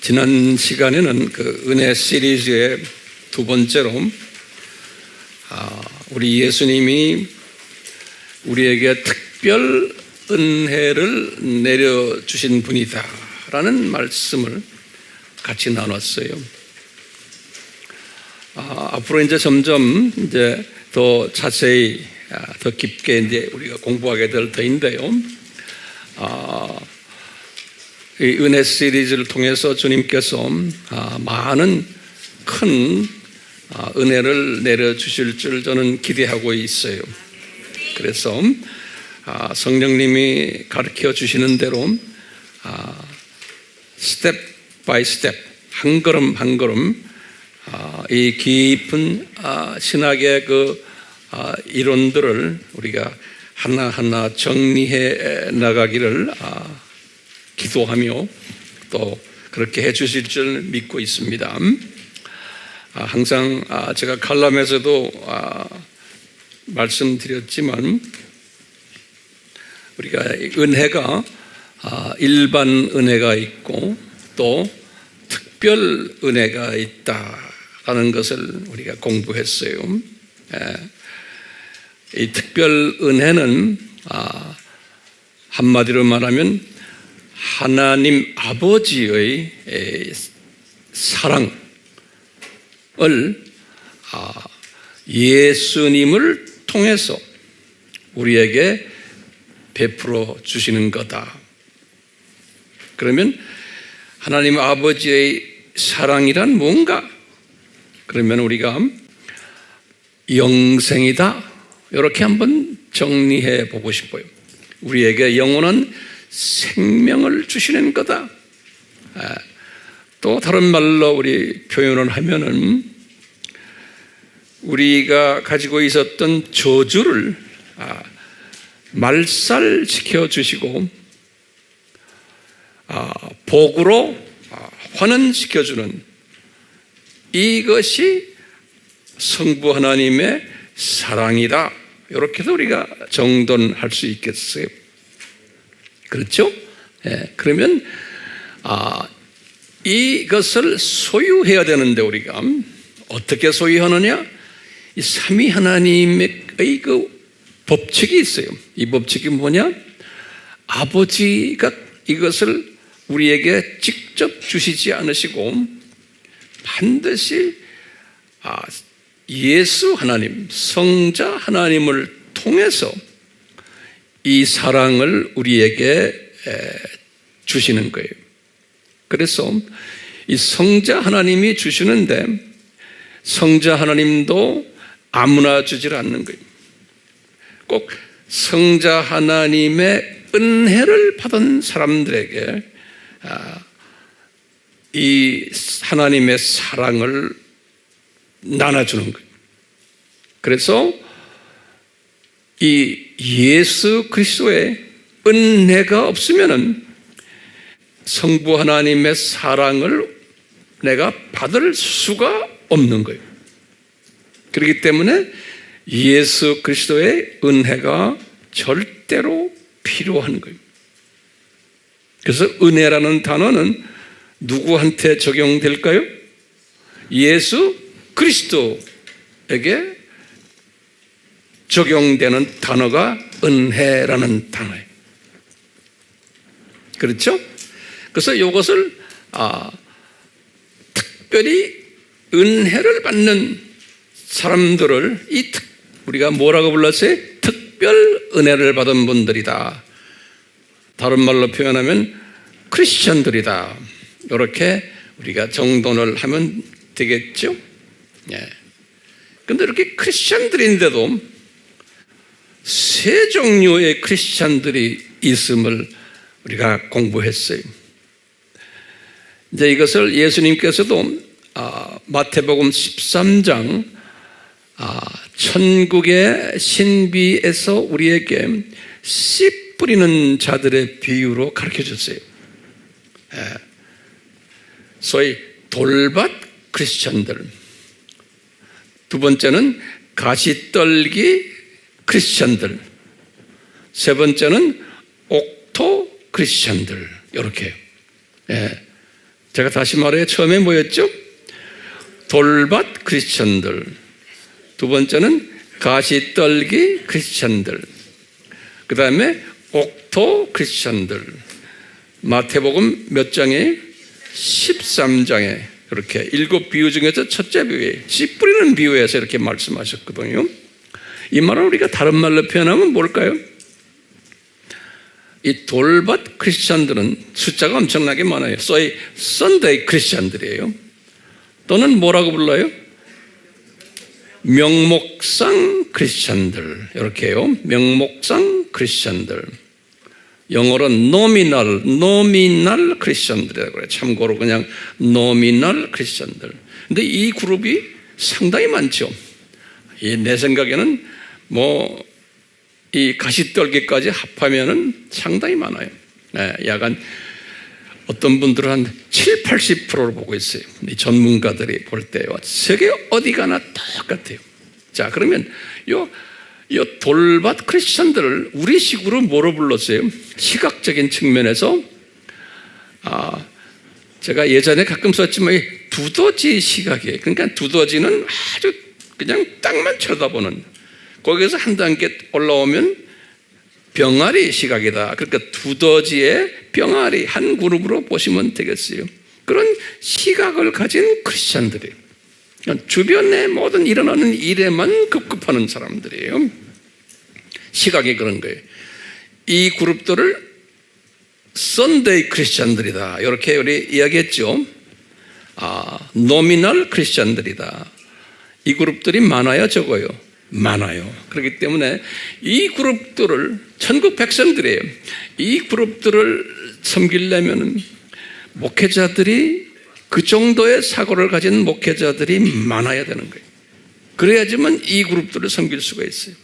지난 시간에는 그 은혜 시리즈의 두 번째로 우리 예수님이 우리에게 특별 은혜를 내려주신 분이다라는 말씀을 같이 나눴어요. 앞으로 이제 점점 이제 더 자세히 더 깊게 이제 우리가 공부하게 될 터인데요. 이 은혜 시리즈를 통해서 주님께서 많은 큰 은혜를 내려주실 줄 저는 기대하고 있어요. 그래서 성령님이 가르쳐 주시는 대로 스텝 바이 스텝, 한 걸음 한 걸음 이 깊은 신학의 그 이론들을 우리가 하나하나 정리해 나가기를 기도하며 또 그렇게 해 주실 줄 믿고 있습니다. 항상 제가 칼럼에서도 말씀드렸지만 우리가 은혜가 일반 은혜가 있고 또 특별 은혜가 있다라는 것을 우리가 공부했어요. 이 특별 은혜는 한마디로 말하면 하나님 아버지의 사랑을 예수님을 통해서 우리에게 베풀어 주시는 거다. 그러면 하나님 아버지의 사랑이란 뭔가? 그러면 우리가 영생이다. 이렇게 한번 정리해 보고 싶어요. 우리에게 영원한 생명을 주시는 거다. 또 다른 말로 우리 표현을 하면은 우리가 가지고 있었던 저주를 말살시켜 주시고 복으로 환원시켜 주는 이것이 성부 하나님의 사랑이다. 이렇게도 우리가 정돈할 수 있겠어요. 그렇죠? 그러면 이것을 소유해야 되는데 우리가 어떻게 소유하느냐? 이 삼위 하나님의 그 법칙이 있어요. 이 법칙이 뭐냐? 아버지가 이것을 우리에게 직접 주시지 않으시고 반드시 예수 하나님, 성자 하나님을 통해서 이 사랑을 우리에게 주시는 거예요. 그래서 이 성자 하나님이 주시는데 성자 하나님도 아무나 주질 않는 거예요. 꼭 성자 하나님의 은혜를 받은 사람들에게 이 하나님의 사랑을 나눠주는 거예요. 그래서 이 예수 그리스도의 은혜가 없으면은 성부 하나님의 사랑을 내가 받을 수가 없는 거예요. 그렇기 때문에 예수 그리스도의 은혜가 절대로 필요한 거예요. 그래서 은혜라는 단어는 누구한테 적용될까요? 예수 그리스도에게 적용되는 단어가 은혜라는 단어예요. 그렇죠? 그래서 이것을 특별히 은혜를 받는 사람들을 우리가 뭐라고 불렀어요? 특별 은혜를 받은 분들이다. 다른 말로 표현하면 크리스천들이다. 이렇게 우리가 정돈을 하면 되겠죠? 그런데 이렇게 크리스천들인데도 세 종류의 크리스천들이 있음을 우리가 공부했어요. 이제 이것을 예수님께서도 마태복음 13장 천국의 신비에서 우리에게 씨 뿌리는 자들의 비유로 가르쳐 줬어요. 소위 돌밭 크리스천들. 두 번째는 가시떨기 크리스천들. 세 번째는 옥토 크리스천들. 이렇게 제가 다시 말해요. 처음에 뭐였죠? 돌밭 크리스천들. 두 번째는 가시떨기 크리스천들. 그 다음에 옥토 크리스천들. 마태복음 몇 장에? 13장에 그렇게 7 비유 중에서 첫째 비유에 씨 뿌리는 비유에서 이렇게 말씀하셨거든요. 이 말은 우리가 다른 말로 표현하면 뭘까요? 이 돌밭 크리스천들은 숫자가 엄청나게 많아요. 소위 선데이 크리스천들이에요. 또는 뭐라고 불러요? 명목상 크리스천들. 이렇게 해요. 명목상 크리스천들. 영어로 노미널 크리스천들이라고 그래요. 참고로 그냥 노미널 크리스천들. 근데 이 그룹이 상당히 많죠. 내 생각에는 이 가시떨기까지 합하면은 상당히 많아요. 약간 어떤 분들은 한 7, 80%를 보고 있어요. 이 전문가들이 볼 때요. 세계 어디 가나 똑같아요. 자, 그러면 요 돌밭 크리스천들을 우리식으로 뭐로 불렀어요? 시각적인 측면에서 제가 예전에 가끔 썼지만 두더지 시각이에요. 그러니까 두더지는 아주 그냥 땅만 쳐다보는, 거기에서 한 단계 올라오면 병아리 시각이다. 그러니까 두더지의 병아리 한 그룹으로 보시면 되겠어요. 그런 시각을 가진 크리스천들이에요. 주변에 모든 일어나는 일에만 급급하는 사람들이에요. 시각이 그런 거예요. 이 그룹들을 선데이 크리스천들이다. 이렇게 우리 이야기했죠. 노미널 크리스천들이다. 이 그룹들이 많아요, 적어요? 많아요. 그렇기 때문에 이 그룹들을, 천국 백성들이에요. 이 그룹들을 섬기려면 목회자들이, 그 정도의 사고를 가진 목회자들이 많아야 되는 거예요. 그래야지만 이 그룹들을 섬길 수가 있어요.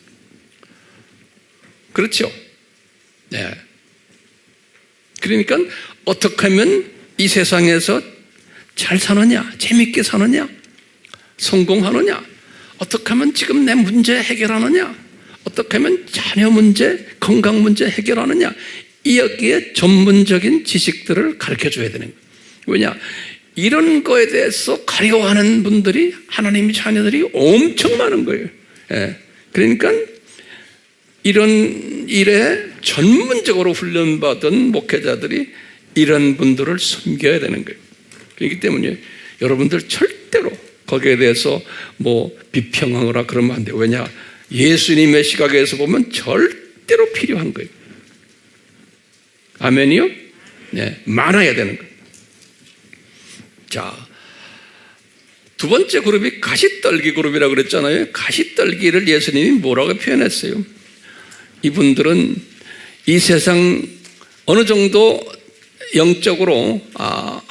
그렇죠? 네. 그러니까 어떻게 하면 이 세상에서 잘 사느냐, 재밌게 사느냐, 성공하느냐, 어떻게 하면 지금 내 문제 해결하느냐, 어떻게 하면 자녀 문제, 건강 문제 해결하느냐, 여기에 전문적인 지식들을 가르쳐줘야 되는 거예요. 왜냐? 이런 거에 대해서 가려워하는 분들이, 하나님의 자녀들이 엄청 많은 거예요. 그러니까 이런 일에 전문적으로 훈련받은 목회자들이 이런 분들을 섬겨야 되는 거예요. 그렇기 때문에 여러분들 절대로 거기에 대해서 비평하거나 그러면 안 돼요. 왜냐? 예수님의 시각에서 보면 절대로 필요한 거예요. 아멘이요? 네, 많아야 되는 거예요. 자, 두 번째 그룹이 가시떨기 그룹이라고 그랬잖아요. 가시떨기를 예수님이 뭐라고 표현했어요? 이분들은 이 세상 어느 정도 영적으로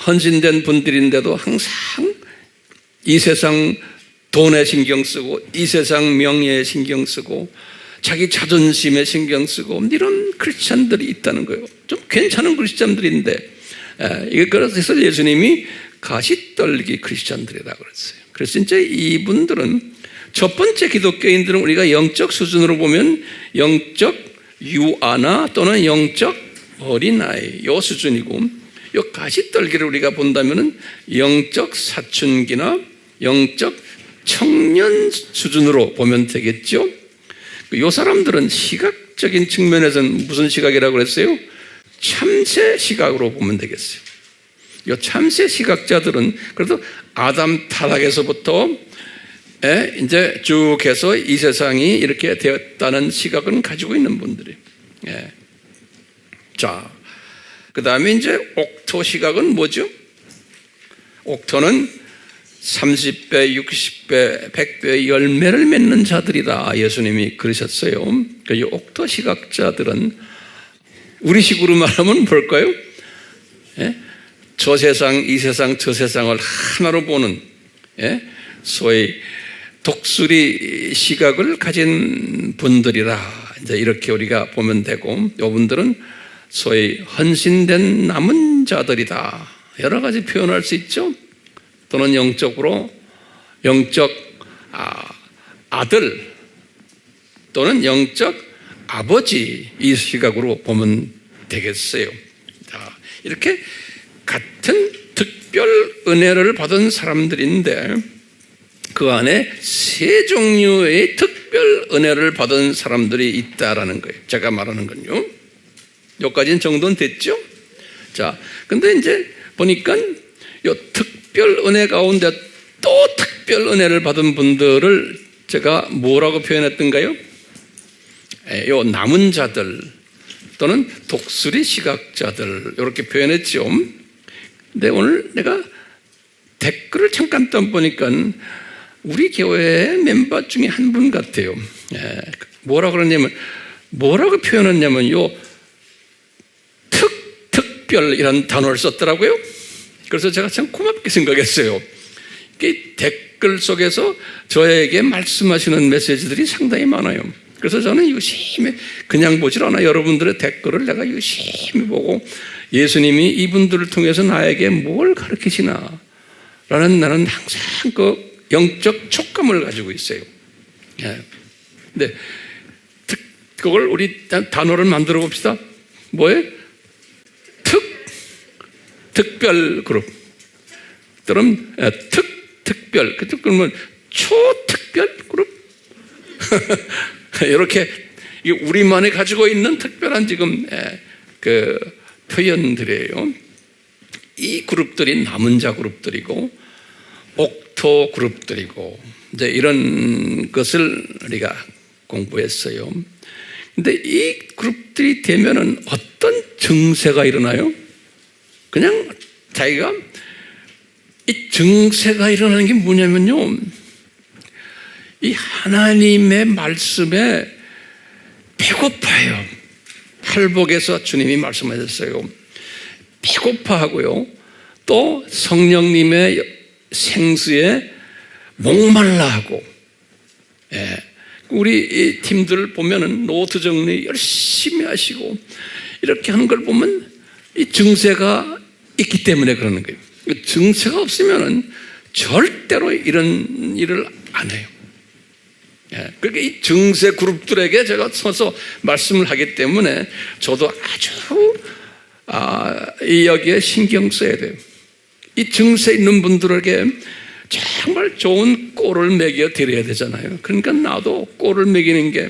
헌신된 분들인데도 항상 이 세상 돈에 신경 쓰고, 이 세상 명예에 신경 쓰고, 자기 자존심에 신경 쓰고, 이런 크리스찬들이 있다는 거예요. 좀 괜찮은 크리스찬들인데, 그래서 예수님이 가시떨기 크리스찬들이라고 그랬어요. 그래서 이제 이분들은, 첫 번째 기독교인들은 우리가 영적 수준으로 보면 영적 유아나 또는 영적 어린아이, 요 수준이고, 요 가시떨기를 우리가 본다면은 영적 사춘기나 영적 청년 수준으로 보면 되겠죠. 요 사람들은 시각적인 측면에서는 무슨 시각이라고 그랬어요? 참새 시각으로 보면 되겠어요. 요 참새 시각자들은 그래도 아담 타락에서부터 이제 쭉 해서 이 세상이 이렇게 되었다는 시각은 가지고 있는 분들이에요. 자, 그 다음에 이제 옥토 시각은 뭐죠? 옥토는 30배, 60배, 100배의 열매를 맺는 자들이다. 예수님이 그러셨어요. 이 옥토 시각자들은 우리식으로 말하면 뭘까요? 저 세상, 이 세상, 저 세상을 하나로 보는 소위 독수리 시각을 가진 분들이라, 이제 이렇게 우리가 보면 되고, 이분들은 소위 헌신된 남은 자들이다. 여러 가지 표현할 수 있죠. 또는 영적으로 영적 아들 또는 영적 아버지, 이 시각으로 보면 되겠어요. 자, 이렇게 같은 특별 은혜를 받은 사람들인데 그 안에 세 종류의 특별 은혜를 받은 사람들이 있다라는 거예요. 제가 말하는 건요. 여기까지는 정도는 됐죠? 자, 근데 이제 보니까 이 특별 은혜 가운데 또 특별 은혜를 받은 분들을 제가 뭐라고 표현했던가요? 요 남은 자들 또는 독수리 시각자들 이렇게 표현했죠. 근데 오늘 내가 댓글을 잠깐 보니까 우리 교회의 멤버 중에 한 분 같아요. 뭐라고 그러냐면 뭐라고 표현했냐면 요 특별 단어를 썼더라고요. 그래서 제가 참 고맙게 생각했어요. 댓글 속에서 저에게 말씀하시는 메시지들이 상당히 많아요. 그래서 저는 유심히 그냥 보질 않아. 여러분들의 댓글을 내가 유심히 보고 예수님이 이분들을 통해서 나에게 뭘 가르치시나 라는 나는 항상 그 영적 촉감을 가지고 있어요. 근데 그걸 우리 단어를 만들어 봅시다. 뭐예요? 특별 그룹 또는 특별 그러면 초특별 그룹 이렇게 우리만이 가지고 있는 특별한 지금 그 표현들이에요. 이 그룹들이 남은 자 그룹들이고 옥토 그룹들이고 이제 이런 것을 우리가 공부했어요. 근데 이 그룹들이 되면은 어떤 증세가 일어나요? 그냥 자기가 이 증세가 일어나는 게 뭐냐면요. 이 하나님의 말씀에 배고파요. 팔복에서 주님이 말씀하셨어요. 배고파하고요. 또 성령님의 생수에 목말라하고. 우리 이 팀들 보면은 노트 정리 열심히 하시고 이렇게 하는 걸 보면 이 증세가 있기 때문에 그러는 거예요. 증세가 없으면은 절대로 이런 일을 안 해요. 그러니까 이 증세 그룹들에게 제가 서서 말씀을 하기 때문에 저도 아주 여기에 신경 써야 돼요. 이 증세 있는 분들에게 정말 좋은 꼴을 먹여 드려야 되잖아요. 그러니까 나도 꼴을 먹이는 게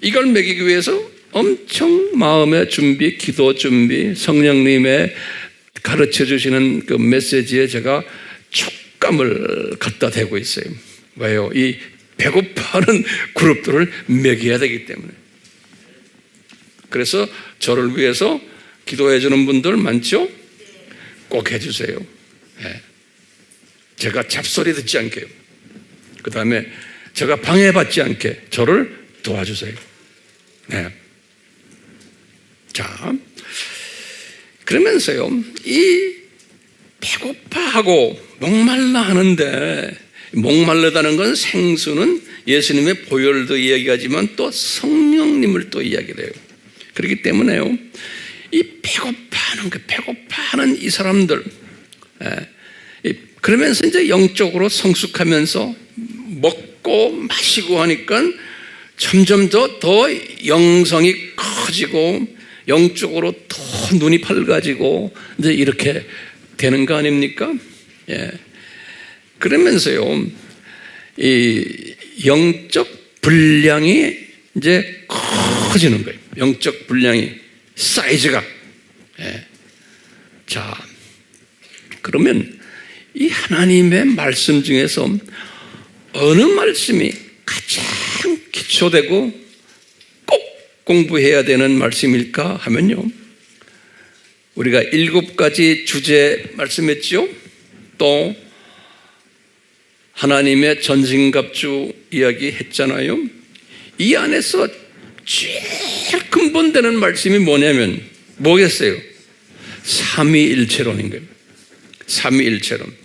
이걸 먹이기 위해서 엄청 마음의 준비, 기도 준비, 성령님의 가르쳐 주시는 그 메시지에 제가 촉감을 갖다 대고 있어요. 왜요? 이 배고파하는 그룹들을 먹여야 되기 때문에. 그래서 저를 위해서 기도해 주는 분들 많죠? 꼭 해주세요. 제가 잡소리 듣지 않게요. 그 다음에 제가 방해받지 않게 저를 도와주세요. 자, 그러면서요, 이 배고파하고 목말라 하는데, 목말르다는 건 생수는 예수님의 보혈도 이야기하지만 또 성령님을 또 이야기를 해요. 그렇기 때문에요, 이 배고파하는 이 사람들, 그러면서 이제 영적으로 성숙하면서 먹고 마시고 하니까 점점 더 영성이 커지고 영적으로 더 눈이 밝아지고 이제 이렇게 되는 거 아닙니까? 그러면서요, 이 영적 분량이 이제 커지는 거예요. 영적 분량이 사이즈가. 자, 그러면 이 하나님의 말씀 중에서 어느 말씀이 가장 기초되고 꼭 공부해야 되는 말씀일까 하면요, 우리가 7가지 주제 말씀했죠. 또 하나님의 전신갑주 이야기 했잖아요. 이 안에서 제일 근본되는 말씀이 뭐냐면 뭐겠어요? 삼위일체론인 거예요. 삼위일체론.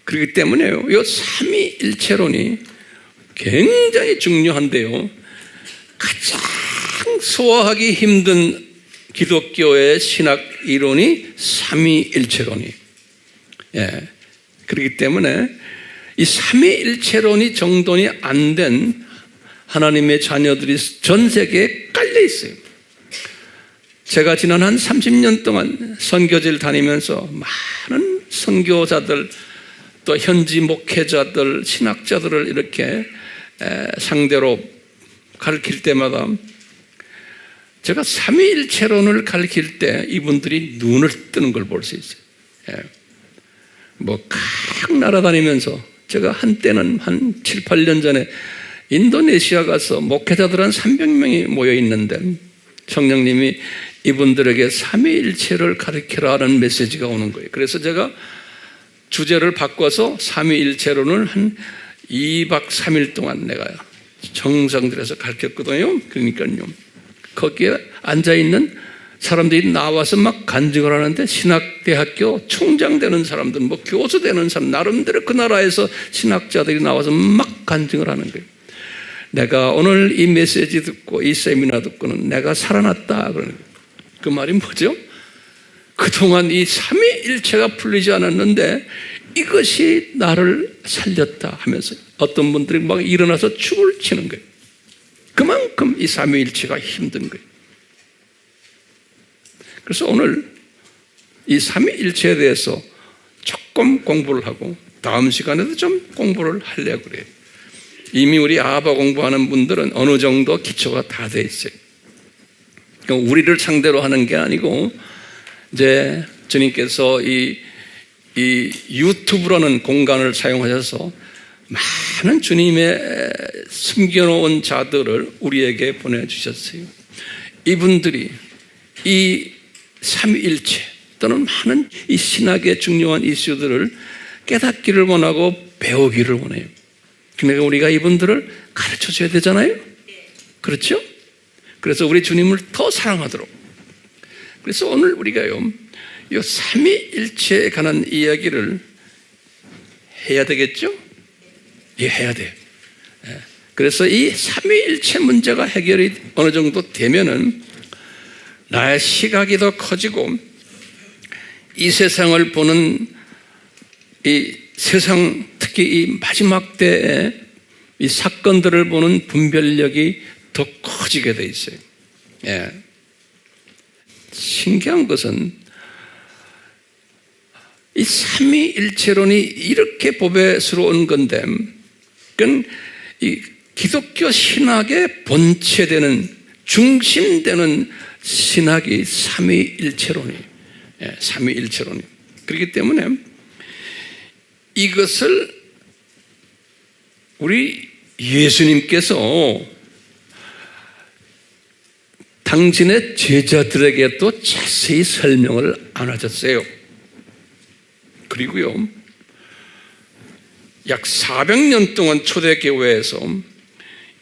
그렇기 때문에요, 이 삼위일체론이 굉장히 중요한데요, 가장 소화하기 힘든 기독교의 신학 이론이 삼위일체론이. 그렇기 때문에 이 삼위일체론이 정돈이 안 된 하나님의 자녀들이 전 세계에 깔려 있어요. 제가 지난 한 30년 동안 선교지를 다니면서 많은 선교사들, 또 현지 목회자들, 신학자들을 이렇게 상대로 가르칠 때마다 제가 삼위일체론을 가르칠 때 이분들이 눈을 뜨는 걸 볼 수 있어요. 각 나라 다니면서 제가 한때는 한 7, 8년 전에 인도네시아 가서 목회자들 한 300명이 모여 있는데 성령님이 이분들에게 삼위일체를 가르치라는 메시지가 오는 거예요. 그래서 제가 주제를 바꿔서 삼위일체론을 한 2박 3일 동안 내가 정성 들여서 가르쳤거든요. 그러니까요, 거기에 앉아있는 사람들이 나와서 막 간증을 하는데 신학대학교 총장 되는 사람들, 교수 되는 사람, 나름대로 그 나라에서 신학자들이 나와서 막 간증을 하는 거예요. 내가 오늘 이 메시지 듣고 이 세미나 듣고는 내가 살아났다 그러는 거예요. 그 말이 뭐죠? 그동안 이 삼위일체가 풀리지 않았는데 이것이 나를 살렸다 하면서 어떤 분들이 막 일어나서 춤을 추는 거예요. 그만큼 이 삼위일체가 힘든 거예요. 그래서 오늘 이 삼위일체에 대해서 조금 공부를 하고 다음 시간에도 좀 공부를 하려고 그래요. 이미 우리 아바 공부하는 분들은 어느 정도 기초가 다 돼 있어요. 그러니까 우리를 상대로 하는 게 아니고 이제 주님께서 이 유튜브라는 공간을 사용하셔서 많은 주님의 숨겨놓은 자들을 우리에게 보내주셨어요. 이분들이 이 삼위일체 또는 많은 이 신학의 중요한 이슈들을 깨닫기를 원하고 배우기를 원해요. 그러니까 우리가 이분들을 가르쳐줘야 되잖아요. 그렇죠? 그래서 우리 주님을 더 사랑하도록. 그래서 오늘 우리가요, 이 삼위일체에 관한 이야기를 해야 되겠죠? 예, 해야 돼요. 그래서 이 삼위일체 문제가 해결이 어느 정도 되면은 나의 시각이 더 커지고 이 세상을 보는 이 세상, 특히 이 마지막 때에 이 사건들을 보는 분별력이 더 커지게 돼 있어요. 신기한 것은 이 삼위일체론이 이렇게 보배스러운 건데, 그건 이 기독교 신학의 본체되는, 중심되는 신학이 삼위일체론이에요. 삼위일체론이. 그렇기 때문에 이것을 우리 예수님께서 당신의 제자들에게도 자세히 설명을 안 하셨어요. 그리고요, 약 400년 동안 초대교회에서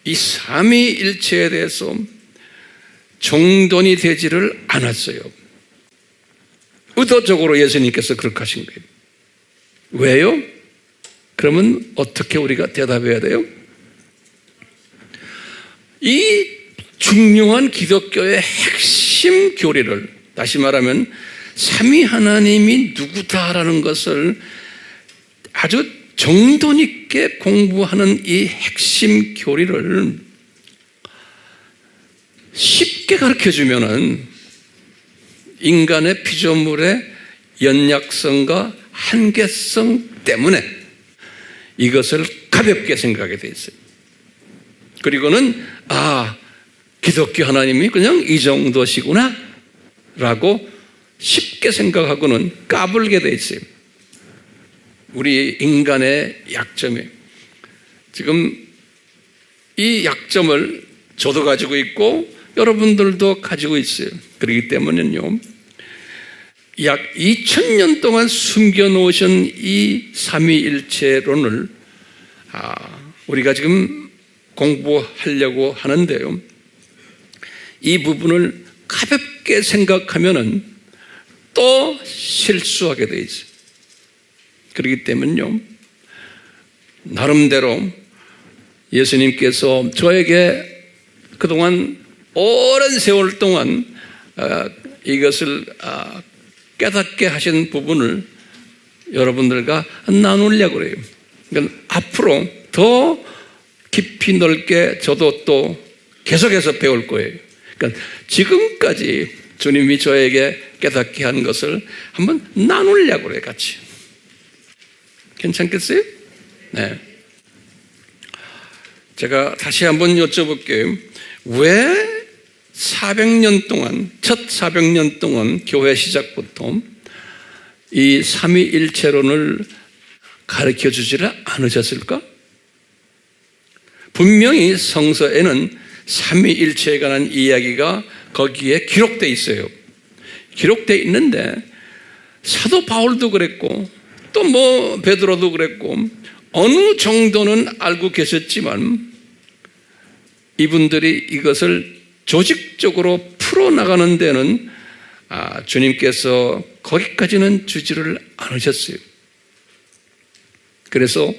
이 삼위일체에 대해서 정돈이 되지를 않았어요. 의도적으로 예수님께서 그렇게 하신 거예요. 왜요? 그러면 어떻게 우리가 대답해야 돼요? 이 중요한 기독교의 핵심 교리를, 다시 말하면 삼위 하나님이 누구다라는 것을 아주 정돈 있게 공부하는 이 핵심 교리를 쉽게 가르쳐주면은 인간의 피조물의 연약성과 한계성 때문에 이것을 가볍게 생각하게 돼 있어요. 그리고는 기독교 하나님이 그냥 이 정도시구나 라고 쉽게 생각하고는 까불게 돼 있어요. 우리 인간의 약점이 지금 이 약점을 저도 가지고 있고 여러분들도 가지고 있어요. 그렇기 때문에요, 약 2000년 동안 숨겨놓으신 이 삼위일체론을 우리가 지금 공부하려고 하는데요, 이 부분을 가볍게 생각하면은 또 실수하게 돼 있어요. 그렇기 때문에요, 나름대로 예수님께서 저에게 그동안 오랜 세월 동안 이것을 깨닫게 하신 부분을 여러분들과 나누려고 그래요. 그러니까 앞으로 더 깊이 넓게 저도 또 계속해서 배울 거예요. 그러니까 지금까지 주님이 저에게 깨닫게 한 것을 한번 나누려고 그래요, 같이. 괜찮겠어요? 네. 제가 다시 한번 여쭤볼게요. 왜 400년 동안, 첫 400년 동안 교회 시작부터 이 삼위일체론을 가르쳐 주지를 않으셨을까? 분명히 성서에는 삼위일체에 관한 이야기가 거기에 기록되어 있어요. 기록되어 있는데 사도 바울도 그랬고 또 뭐 베드로도 그랬고 어느 정도는 알고 계셨지만 이분들이 이것을 조직적으로 풀어나가는 데는 주님께서 거기까지는 주지를 않으셨어요. 그래서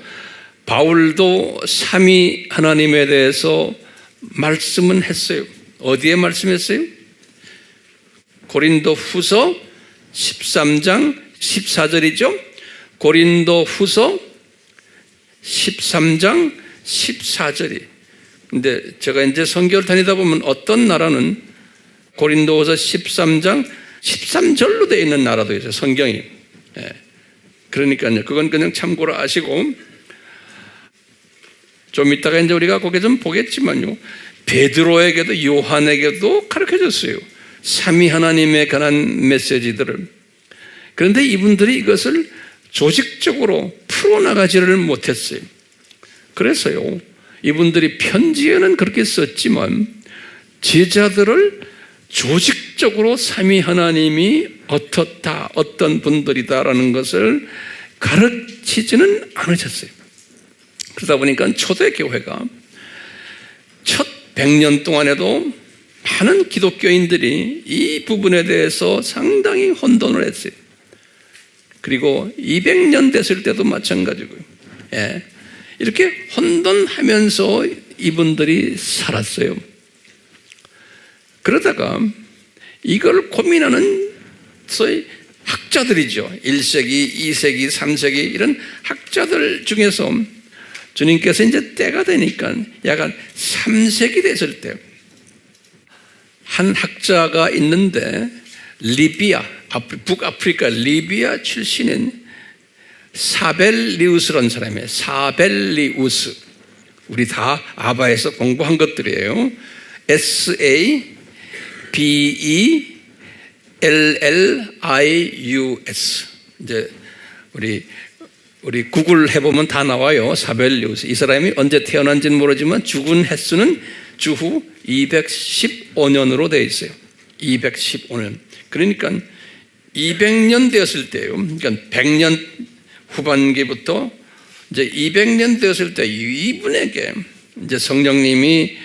바울도 삼위 하나님에 대해서 말씀은 했어요. 어디에 말씀했어요? 고린도 후서 13장 14절이죠. 고린도 후서 13장 14절이. 근데 제가 이제 선교를 다니다 보면 어떤 나라는 고린도후서 13장 13절로 되어 있는 나라도 있어요, 성경이. 그러니까요, 그건 그냥 참고로 아시고, 좀 이따가 이제 우리가 거기에 좀 보겠지만요, 베드로에게도 요한에게도 가르쳐 줬어요. 삼위 하나님에 관한 메시지들을. 그런데 이분들이 이것을 조직적으로 풀어나가지를 못했어요. 그래서요, 이분들이 편지에는 그렇게 썼지만 제자들을 조직적으로 삼위 하나님이 어떻다, 어떤 분들이다라는 것을 가르치지는 않으셨어요. 그러다 보니까 초대교회가 첫 100년 동안에도 많은 기독교인들이 이 부분에 대해서 상당히 혼돈을 했어요. 그리고 200년 됐을 때도 마찬가지고요. 이렇게 혼돈하면서 이분들이 살았어요. 그러다가 이걸 고민하는 소위 학자들이죠. 1세기, 2세기, 3세기 이런 학자들 중에서 주님께서 이제 때가 되니까 약간 3세기 됐을 때 한 학자가 있는데 리비아, 북아프리카 리비아 출신인 사벨리우스라는 사람이에요. 사벨리우스. 우리 다 아바에서 공부한 것들이에요. SABELLIUS. 이제 우리 구글 해보면 다 나와요. 사벨리우스. 이 사람이 언제 태어난지는 모르지만 죽은 횟수는 주후 215년으로 되어 있어요. 215년. 그러니까 200년 되었을 때요. 그러니까 100년 후반기부터 이제 200년 되었을 때 이분에게 이제 성령님이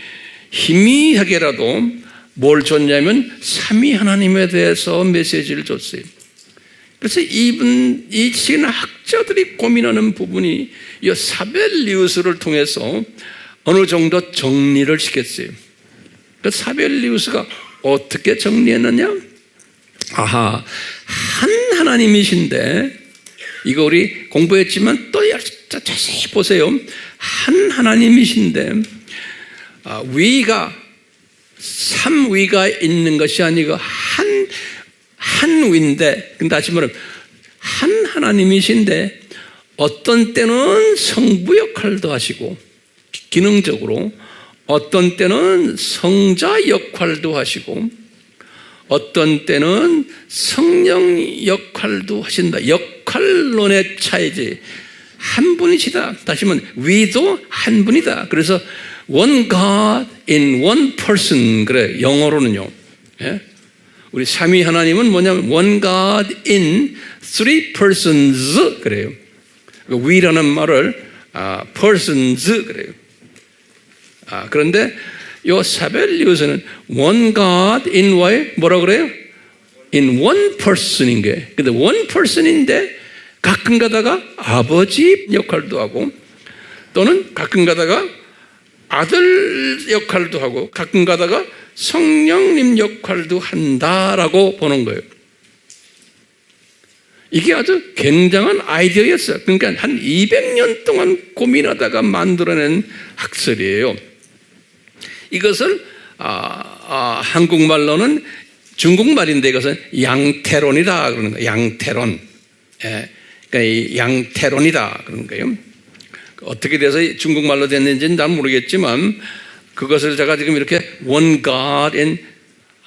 희미하게라도 뭘 줬냐면 삼위 하나님에 대해서 메시지를 줬어요. 그래서 이 시기는 학자들이 고민하는 부분이 이 사벨리우스를 통해서 어느 정도 정리를 시켰어요. 그 사벨리우스가 어떻게 정리했느냐? 한 하나님이신데, 이거 우리 공부했지만 또 자세히 보세요. 한 하나님이신데, 위가, 삼위가 있는 것이 아니고 한 위인데, 근데 다시 말하면 한 하나님이신데 어떤 때는 성부 역할도 하시고 기능적으로, 어떤 때는 성자 역할도 하시고, 어떤 때는 성령 역할도 하신다. 역할론의 차이지. 한 분이시다. 다시 말하면 위도 한 분이다. 그래서 one God in one person. 그래, 영어로는요. 우리 삼위 하나님은 뭐냐면 one God in three persons. 그래요. 위라는 말을 persons. 그래요. 그런데 요 사벨리우스는 one God in 뭐라고 그래요? in one person인 거예요. 근데 one person인데 가끔 가다가 아버지 역할도 하고, 또는 가끔 가다가 아들 역할도 하고, 가끔 가다가 성령님 역할도 한다라고 보는 거예요. 이게 아주 굉장한 아이디어였어요. 그러니까 한 200년 동안 고민하다가 만들어낸 학설이에요. 이것을 한국말로는 중국말인데 이것은 양태론이다 그러는 거예요. 양태론. 예. 그러니까 이 양태론이다 그러는 거예요. 어떻게 돼서 중국말로 됐는지는 난 모르겠지만 그것을 제가 지금 이렇게 one God in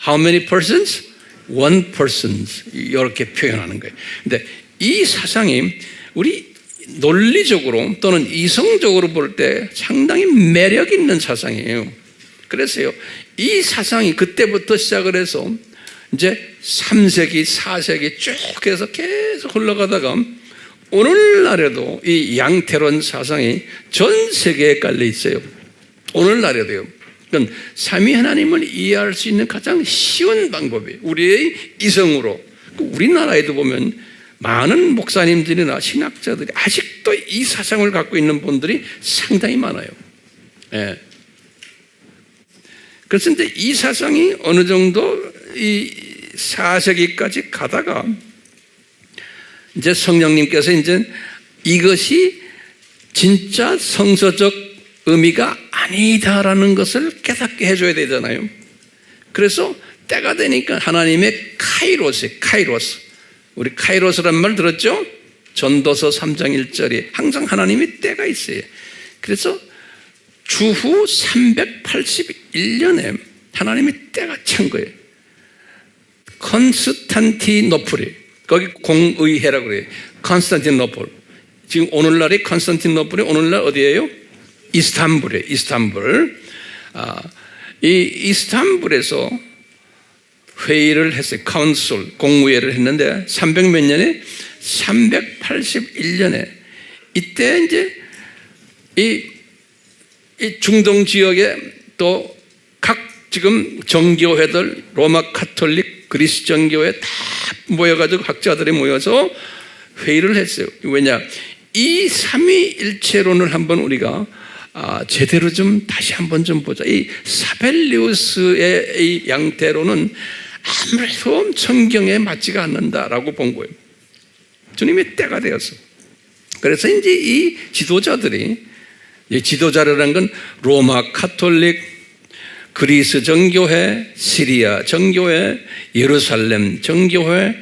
how many persons? one persons 이렇게 표현하는 거예요. 근데 이 사상이 우리 논리적으로 또는 이성적으로 볼 때 상당히 매력 있는 사상이에요. 그래서요, 이 사상이 그때부터 시작을 해서 이제 3세기, 4세기 쭉 해서 계속 흘러가다가 오늘날에도 이 양태론 사상이 전 세계에 깔려 있어요. 오늘날에도요. 그러니까 삼위 하나님을 이해할 수 있는 가장 쉬운 방법이 우리의 이성으로, 우리나라에도 보면 많은 목사님들이나 신학자들이 아직도 이 사상을 갖고 있는 분들이 상당히 많아요. 예. 그래서 이제 이 사상이 어느 정도 이 4세기까지 가다가 이제 성령님께서 이제 이것이 진짜 성서적 의미가 아니다라는 것을 깨닫게 해줘야 되잖아요. 그래서 때가 되니까 하나님의 카이로스. 우리 카이로스란 말 들었죠? 전도서 3장 1절에 항상 하나님의 때가 있어요. 그래서 주후 381년에 하나님의 때가 찬 거예요. 컨스탄티노플이, 거기 공의회라고 그래요. 컨스탄티노플. 지금 오늘날의 컨스탄티노플이 오늘날 어디예요? 이스탄불이에요. 이스탄불. 이 이스탄불에서 회의를 했어요. 카운슬, 공의회를 했는데 300몇 년에 381년에 이때 이제 이 중동 지역에 또 각 지금 정교회들, 로마 카톨릭, 그리스 정교회 다 모여가지고 학자들이 모여서 회의를 했어요. 왜냐? 이 삼위일체론을 한번 우리가 제대로 좀 다시 한번 좀 보자. 이 사벨리우스의 이 양태론은 아무래도 성경에 맞지가 않는다라고 본 거예요. 주님의 때가 되었어. 그래서 이제 이 지도자들이, 이 지도자라는 건 로마 카톨릭, 그리스 정교회, 시리아 정교회, 예루살렘 정교회,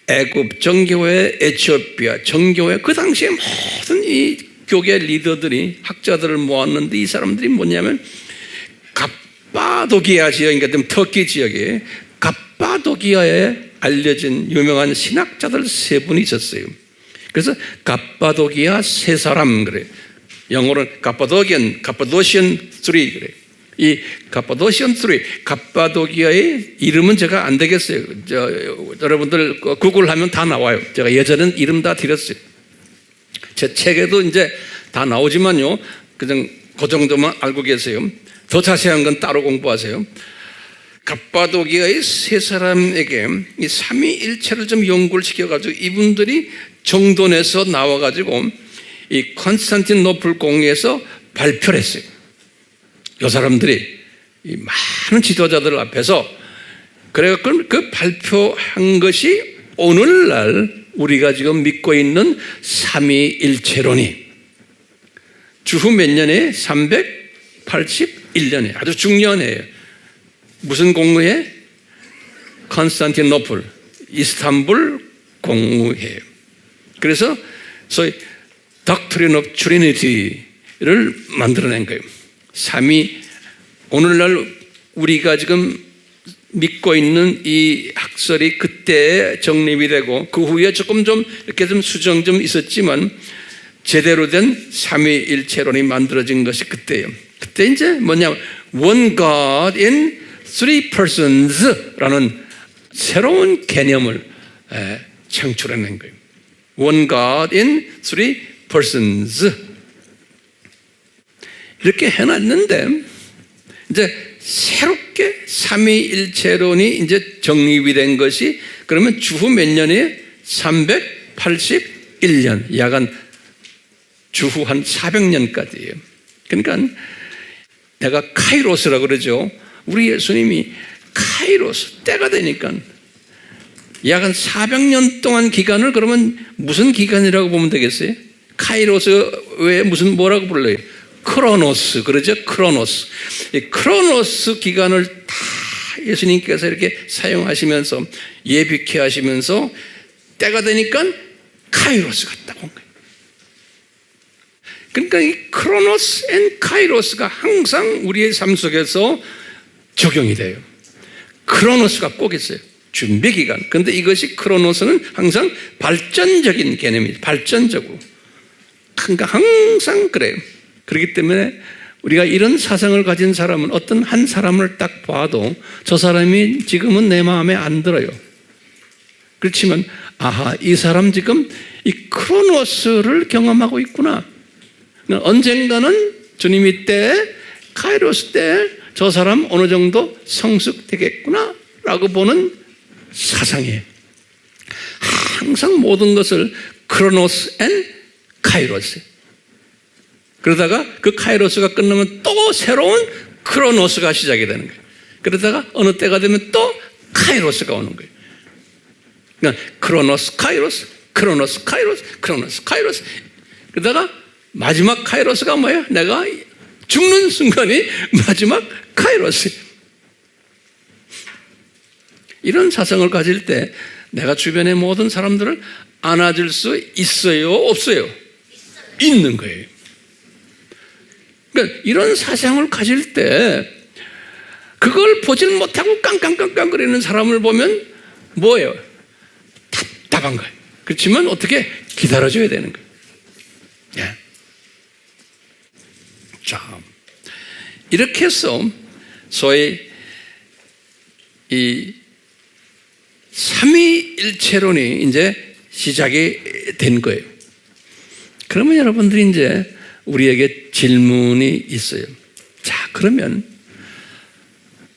애굽 정교회, 에티오피아 정교회, 그 당시에 모든 이 교계 리더들이 학자들을 모았는데 이 사람들이 뭐냐면 갑바도기아 지역, 그러니까 터키 지역에 갑바도기아에 알려진 유명한 신학자들 세 분이 있었어요. 그래서 갑바도기아 세 사람 그래요. 영어로는 갑바도시안 3 그래요. 이 갑바도시안 3, 갑바도기아의 이름은 제가 안 되겠어요. 여러분들 구글하면 다 나와요. 제가 예전엔 이름 다 드렸어요. 제 책에도 이제 다 나오지만요, 그냥 그 정도만 알고 계세요. 더 자세한 건 따로 공부하세요. 갑바도기아의 세 사람에게 이 삼위일체를 좀 연구를 시켜가지고 이분들이 정돈에서 나와가지고 이 컨스탄티노플 공회에서 발표를 했어요. 이 사람들이 이 많은 지도자들 앞에서 그래갖고 그 발표한 것이 오늘날 우리가 지금 믿고 있는 삼위일체론이 주후 몇 년에 381년에 아주 중요한 해예요. 무슨 공의회? 컨스탄티노플, 이스탄불 공의회예요. 그래서 소위 Doctrine of Trinity를 만들어낸 거예요. 삼위, 오늘날 우리가 지금 믿고 있는 이 학설이 그때 정립이 되고 그 후에 조금 좀 이렇게 좀 수정 좀 있었지만 제대로 된 삼위일체론이 만들어진 것이 그때예요. 그때 이제 뭐냐, One God in Three Persons라는 새로운 개념을 창출해낸 거예요. One God in Three Persons 이렇게 해놨는데 이제 새롭게 삼위일체론이 이제 정립이 된 것이 그러면 주후 몇 년에 381년, 약간 주후 한 400년까지예요. 그러니까 내가 카이로스라고 그러죠. 우리 예수님이 카이로스, 때가 되니까 약 한 400년 동안 기간을 그러면 무슨 기간이라고 보면 되겠어요? 카이로스 외에 무슨 뭐라고 불러요? 크로노스, 그러죠? 크로노스. 이 크로노스 기간을 다 예수님께서 이렇게 사용하시면서 예비케 하시면서 때가 되니까 카이로스가 딱 온 거예요. 그러니까 이 크로노스 앤 카이로스가 항상 우리의 삶 속에서 적용이 돼요. 크로노스가 꼭 있어요. 준비 기간. 그런데 이것이 크로노스는 항상 발전적인 개념이에요. 발전적으로. 그러니까 항상 그래요. 그렇기 때문에 우리가 이런 사상을 가진 사람은 어떤 한 사람을 딱 봐도 저 사람이 지금은 내 마음에 안 들어요. 그렇지만 아하, 이 사람 지금 이 크로노스를 경험하고 있구나. 언젠가는 주님이 때 카이로스 때 저 사람 어느 정도 성숙되겠구나 라고 보는 사상이에요. 항상 모든 것을 크로노스 앤 카이로스. 그러다가 그 카이로스가 끝나면 또 새로운 크로노스가 시작이 되는 거예요. 그러다가 어느 때가 되면 또 카이로스가 오는 거예요. 그러니까 크로노스 카이로스, 크로노스 카이로스, 크로노스 카이로스. 그러다가 마지막 카이로스가 뭐예요? 내가 죽는 순간이 마지막 카이로스. 이런 사상을 가질 때 내가 주변의 모든 사람들을 안아줄 수 있어요? 없어요? 있는 거예요. 그러니까 이런 사상을 가질 때 그걸 보질 못하고 깡깡깡깡거리는 사람을 보면 뭐예요? 답답한 거예요. 그렇지만 어떻게 기다려줘야 되는 거예요. 예. 자, 이렇게 해서 소위 이 삼위일체론이 이제 시작이 된 거예요. 그러면 여러분들이 이제 우리에게 질문이 있어요. 자, 그러면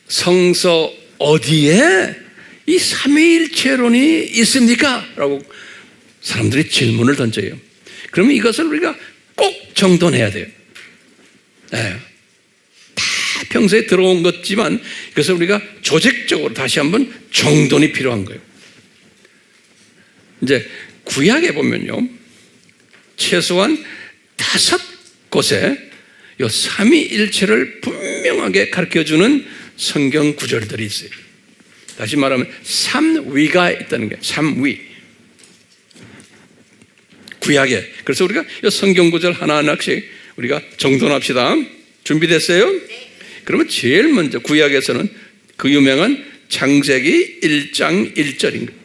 성서 어디에 이 삼위일체론이 있습니까? 라고 사람들이 질문을 던져요. 그러면 이것을 우리가 꼭 정돈해야 돼요. 네. 다 평소에 들어온 것지만 이것을 우리가 조직적으로 다시 한번 정돈이 필요한 거예요. 이제 구약에 보면요, 최소한 5곳에 이 삼위일체를 분명하게 가르쳐주는 성경 구절들이 있어요. 다시 말하면 삼위가 있다는 거예요. 삼위. 구약에. 그래서 우리가 이 성경 구절 하나하나씩 우리가 정돈합시다. 준비됐어요? 네. 그러면 제일 먼저 구약에서는 그 유명한 창세기 1장 1절인 거예요.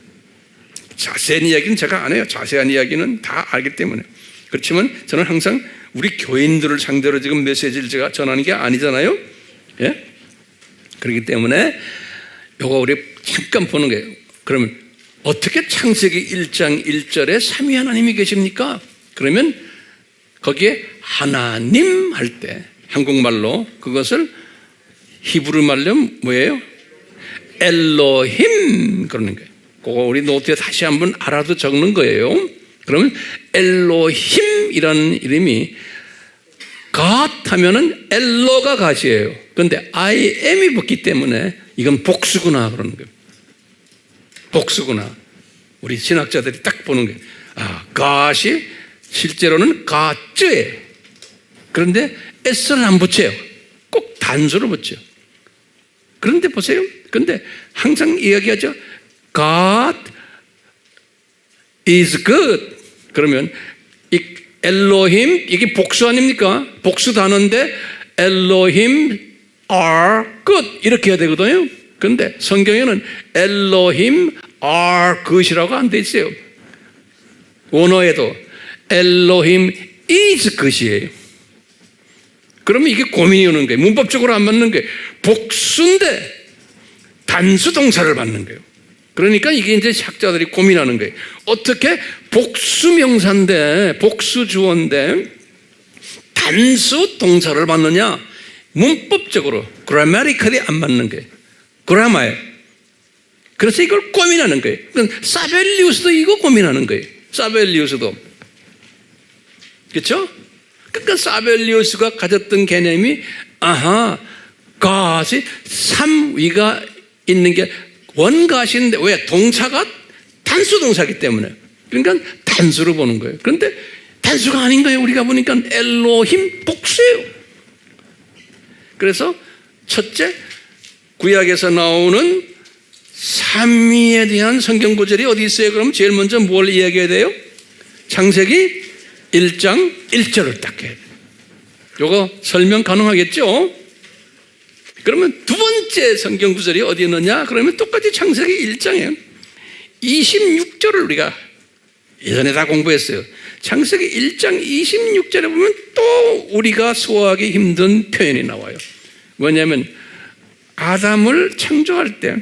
자세한 이야기는 제가 안 해요. 자세한 이야기는 다 알기 때문에. 그렇지만 저는 항상 우리 교인들을 상대로 지금 메시지를 제가 전하는 게 아니잖아요. 예? 그렇기 때문에 요거 우리 잠깐 보는 거예요. 그러면 어떻게 창세기 1장 1절에 삼위 하나님이 계십니까? 그러면 거기에 하나님 할 때 한국말로 그것을 히브리 말로 뭐예요? 엘로힘 그러는 거예요. 그거 우리 노트에 다시 한번 알아도 적는 거예요. 그러면 엘로힘이라는 이름이 God 하면은 엘로가 가시예요. 그런데 I am이 붙기 때문에 이건 복수구나 그러는 거예요. 복수구나. 우리 신학자들이 딱 보는 거예요. 아, God이 실제로는 God예요. 그런데 S를 안 붙여요. 꼭 단수를 붙여요. 그런데 보세요. 그런데 항상 이야기하죠. God is good. 그러면 이 엘로힘 이게 복수 아닙니까? 복수 단어인데 엘로힘 are good 이렇게 해야 되거든요. 그런데 성경에는 엘로힘 are good이라고 안 돼 있어요. 원어에도 엘로힘 is good이에요. 그러면 이게 고민이 오는 거예요. 문법적으로 안 맞는 거예요. 복수인데 단수 동사를 받는 거예요. 그러니까 이게 이제 학자들이 고민하는 거예요. 어떻게 복수 명사인데, 복수 주어인데 단수 동사를 받느냐? 문법적으로, grammatically 안 맞는 거예요. 그라마에. 그래서 이걸 고민하는 거예요. 사벨리우스도 이거 고민하는 거예요. 사벨리우스도. 그렇죠? 그러니까 사벨리우스가 가졌던 개념이 아하, God이 삼위가 있는 게 원가시인데 왜? 동사가 단수 동사이기 때문에. 그러니까 단수로 보는 거예요. 그런데 단수가 아닌 거예요. 우리가 보니까 엘로힘 복수예요. 그래서 첫째 구약에서 나오는 삼위에 대한 성경 구절이 어디 있어요? 그럼 제일 먼저 뭘 이야기해야 돼요? 창세기 1장 1절을 딱 해야 돼요. 이거 설명 가능하겠죠? 그러면 두 번째 성경 구절이 어디 있느냐? 그러면 똑같이 창세기 1장에 26절을 우리가 예전에 다 공부했어요. 창세기 1장 26절에 보면 또 우리가 소화하기 힘든 표현이 나와요. 뭐냐면 아담을 창조할 때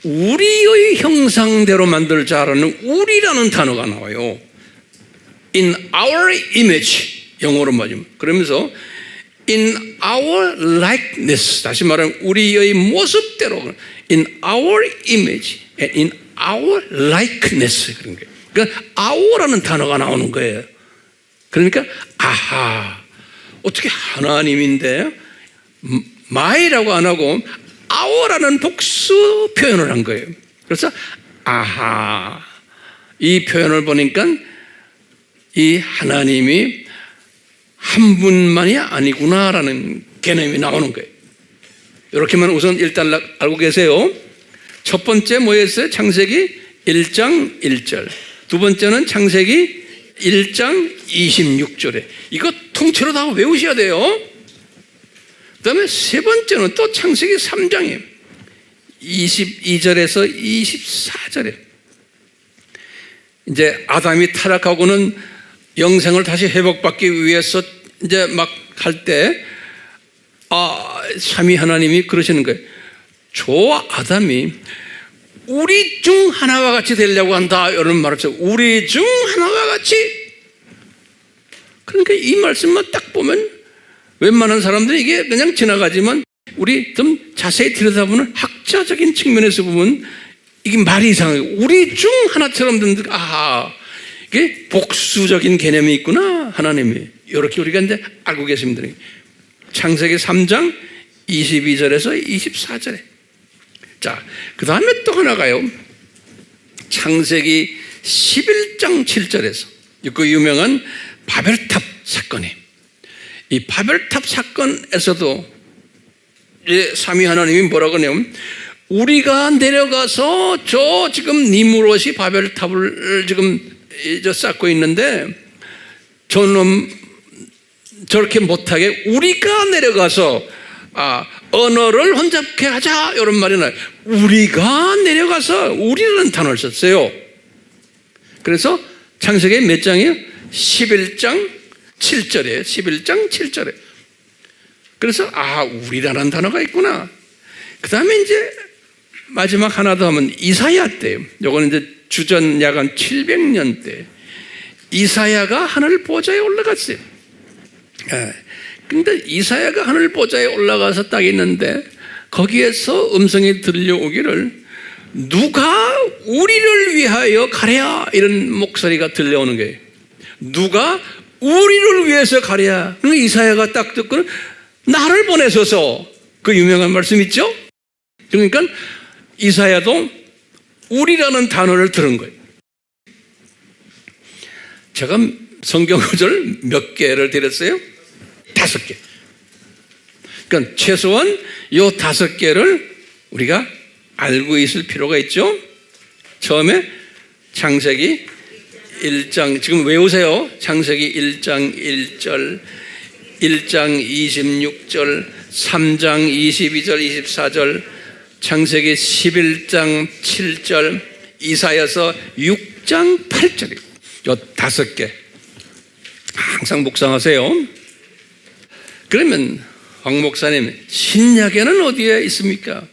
우리의 형상대로 만들 자라는 우리라는 단어가 나와요. In our image, 영어로 맞으면. 그러면서 in our likeness, 다시 말하면 우리의 모습대로, in our image, and in our likeness, 그런 거예요. 그러니까 our라는 단어가 나오는 거예요. 그러니까 아하, 어떻게 하나님인데 my라고 안 하고 our라는 복수 표현을 한 거예요. 그래서 아하, 이 표현을 보니까 이 하나님이 한 분만이 아니구나라는 개념이 나오는 거예요. 이렇게만 우선 일단 알고 계세요. 첫 번째 뭐였어요? 창세기 1장 1절. 두 번째는 창세기 1장 26절에. 이거 통째로 다 외우셔야 돼요. 그 다음에 세 번째는 또 창세기 3장에 22절에서 24절에 이제 아담이 타락하고는 영생을 다시 회복받기 위해서 이제 막 할 때 삼위 하나님이 그러시는 거예요. 저 아담이 우리 중 하나와 같이 되려고 한다, 이런 말을 써요. 우리 중 하나와 같이. 그러니까 이 말씀만 딱 보면 웬만한 사람들이 이게 그냥 지나가지만 우리 좀 자세히 들여다보면 학자적인 측면에서 보면 이게 말이 이상해요. 우리 중 하나처럼 듣는, 이게 복수적인 개념이 있구나, 하나님이. 이렇게 우리가 이제 알고 계시면 돼요. 창세기 3장 22절에서 24절에. 자, 그 다음에 또 하나가요. 창세기 11장 7절에서 그 유명한 바벨탑 사건이. 이 바벨탑 사건에서도 삼위 하나님이 뭐라고 하냐면 우리가 내려가서 저 지금 니무롯이 바벨탑을 지금 쌓고 있는데 저놈 저렇게 못하게 우리가 내려가서 언어를 혼잡케 하자, 이런 말이 나요. 우리가 내려가서 우리라는 단어를 썼어요. 그래서 창세기 몇 장이에요? 11장 7절이에요. 11장 7절에. 그래서 우리라는 단어가 있구나. 그 다음에 이제 마지막 하나 더 하면 이사야 때예요. 요거는 이제 주전 약간 700년 때 이사야가 하늘 보좌에 올라갔어요. 근데 이사야가 하늘 보좌에 올라가서 딱 있는데 거기에서 음성이 들려오기를 누가 우리를 위하여 가랴, 이런 목소리가 들려오는 거예요. 누가 우리를 위해서 가랴. 이사야가 딱 듣고는 나를 보내소서, 그 유명한 말씀 있죠? 그러니까 이사야도 우리라는 단어를 들은 거예요. 제가 성경 구절 몇 개를 드렸어요? 5개. 그러니까 최소한 이 5개를 우리가 알고 있을 필요가 있죠. 처음에 창세기 1장, 지금 외우세요. 창세기 1장 1절, 1장 26절, 3장 22절, 24절, 창세기 11장 7절, 이사야서 6장 8절이에요. 이 5개. 항상 묵상하세요. 그러면 황 목사님, 신약에는 어디에 있습니까?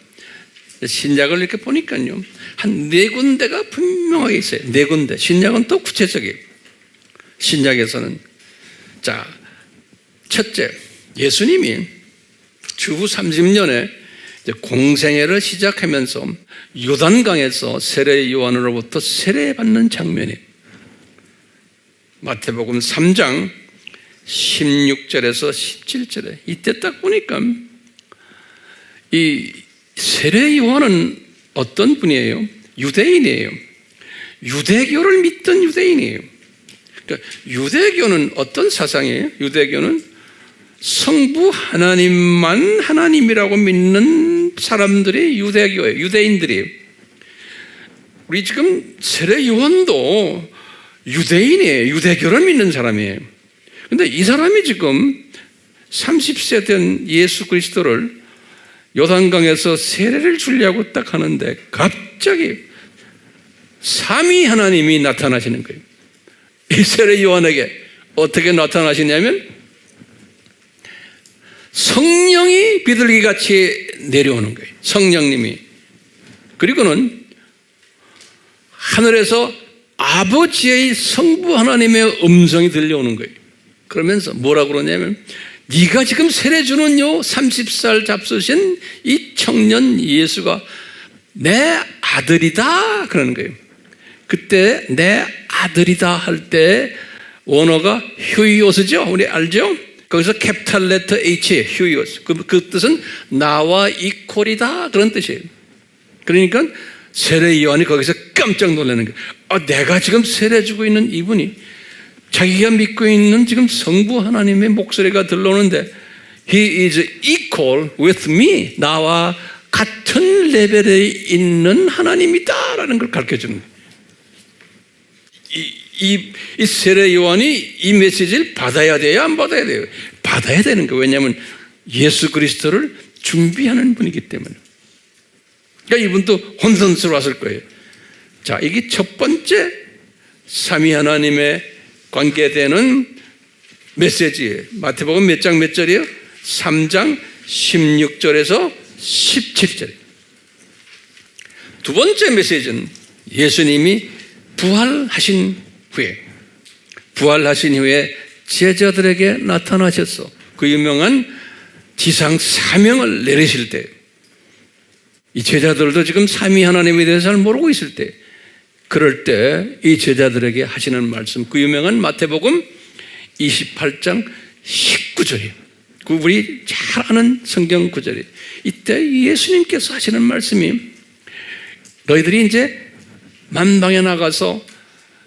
신약을 이렇게 보니까요, 한 4군데가 분명하게 있어요. 4군데. 신약은 또 구체적이에요. 신약에서는. 자, 첫째, 예수님이 주후 30년에 공생애를 시작하면서 요단강에서 세례 요한으로부터 세례받는 장면이 마태복음 3장 16절에서 17절에 이때 딱 보니까 이 세례 요한은 어떤 분이에요? 유대인이에요. 유대교를 믿던 유대인이에요. 그러니까 유대교는 어떤 사상이에요? 유대교는 성부 하나님만 하나님이라고 믿는 사람들이 유대교예요. 유대인들이. 우리 지금 세례 요한도 유대인이에요. 유대교를 믿는 사람이에요. 근데 이 사람이 지금 30세 된 예수 그리스도를 요단강에서 세례를 주려고 딱 하는데 갑자기 삼위 하나님이 나타나시는 거예요. 이 세례 요한에게 어떻게 나타나시냐면 성령이 비둘기같이 내려오는 거예요. 성령님이. 그리고는 하늘에서 아버지의 성부 하나님의 음성이 들려오는 거예요. 그러면서 뭐라고 그러냐면 네가 지금 세례 주는 30살 잡수신 이 청년 예수가 내 아들이다 그러는 거예요. 그때 내 아들이다 할 때 원어가 휴이오스죠. 우리 알죠? 거기서 캐피탈 레터 H, 휴이오스. 그 뜻은 나와 이퀄이다 그런 뜻이에요. 그러니까 세례 요한이 거기서 깜짝 놀라는 거예요. 내가 지금 세례 주고 있는 이분이 자기가 믿고 있는 지금 성부 하나님의 목소리가 들려오는데 He is equal with me. 나와 같은 레벨에 있는 하나님이다라는 걸 가르쳐주는 거예요. 이 세례 요한이 이 메시지를 받아야 돼요? 안 받아야 돼요? 받아야 되는 거예요. 왜냐하면 예수 그리스도를 준비하는 분이기 때문에. 그러니까 이분도 혼돈스러웠을 거예요. 자, 이게 첫 번째 삼위 하나님의 관계되는 메시지예요. 마태복음 몇 장 몇 절이에요? 3장 16절에서 17절. 두 번째 메시지는 예수님이 부활하신 후에 제자들에게 나타나셔서 그 유명한 지상 사명을 내리실 때, 이 제자들도 지금 삼위 하나님에 대해서 잘 모르고 있을 때, 그럴 때 이 제자들에게 하시는 말씀, 그 유명한 마태복음 28장 19절이에요. 그 우리 잘 아는 성경 구절이에요. 이때 예수님께서 하시는 말씀이 너희들이 이제 만방에 나가서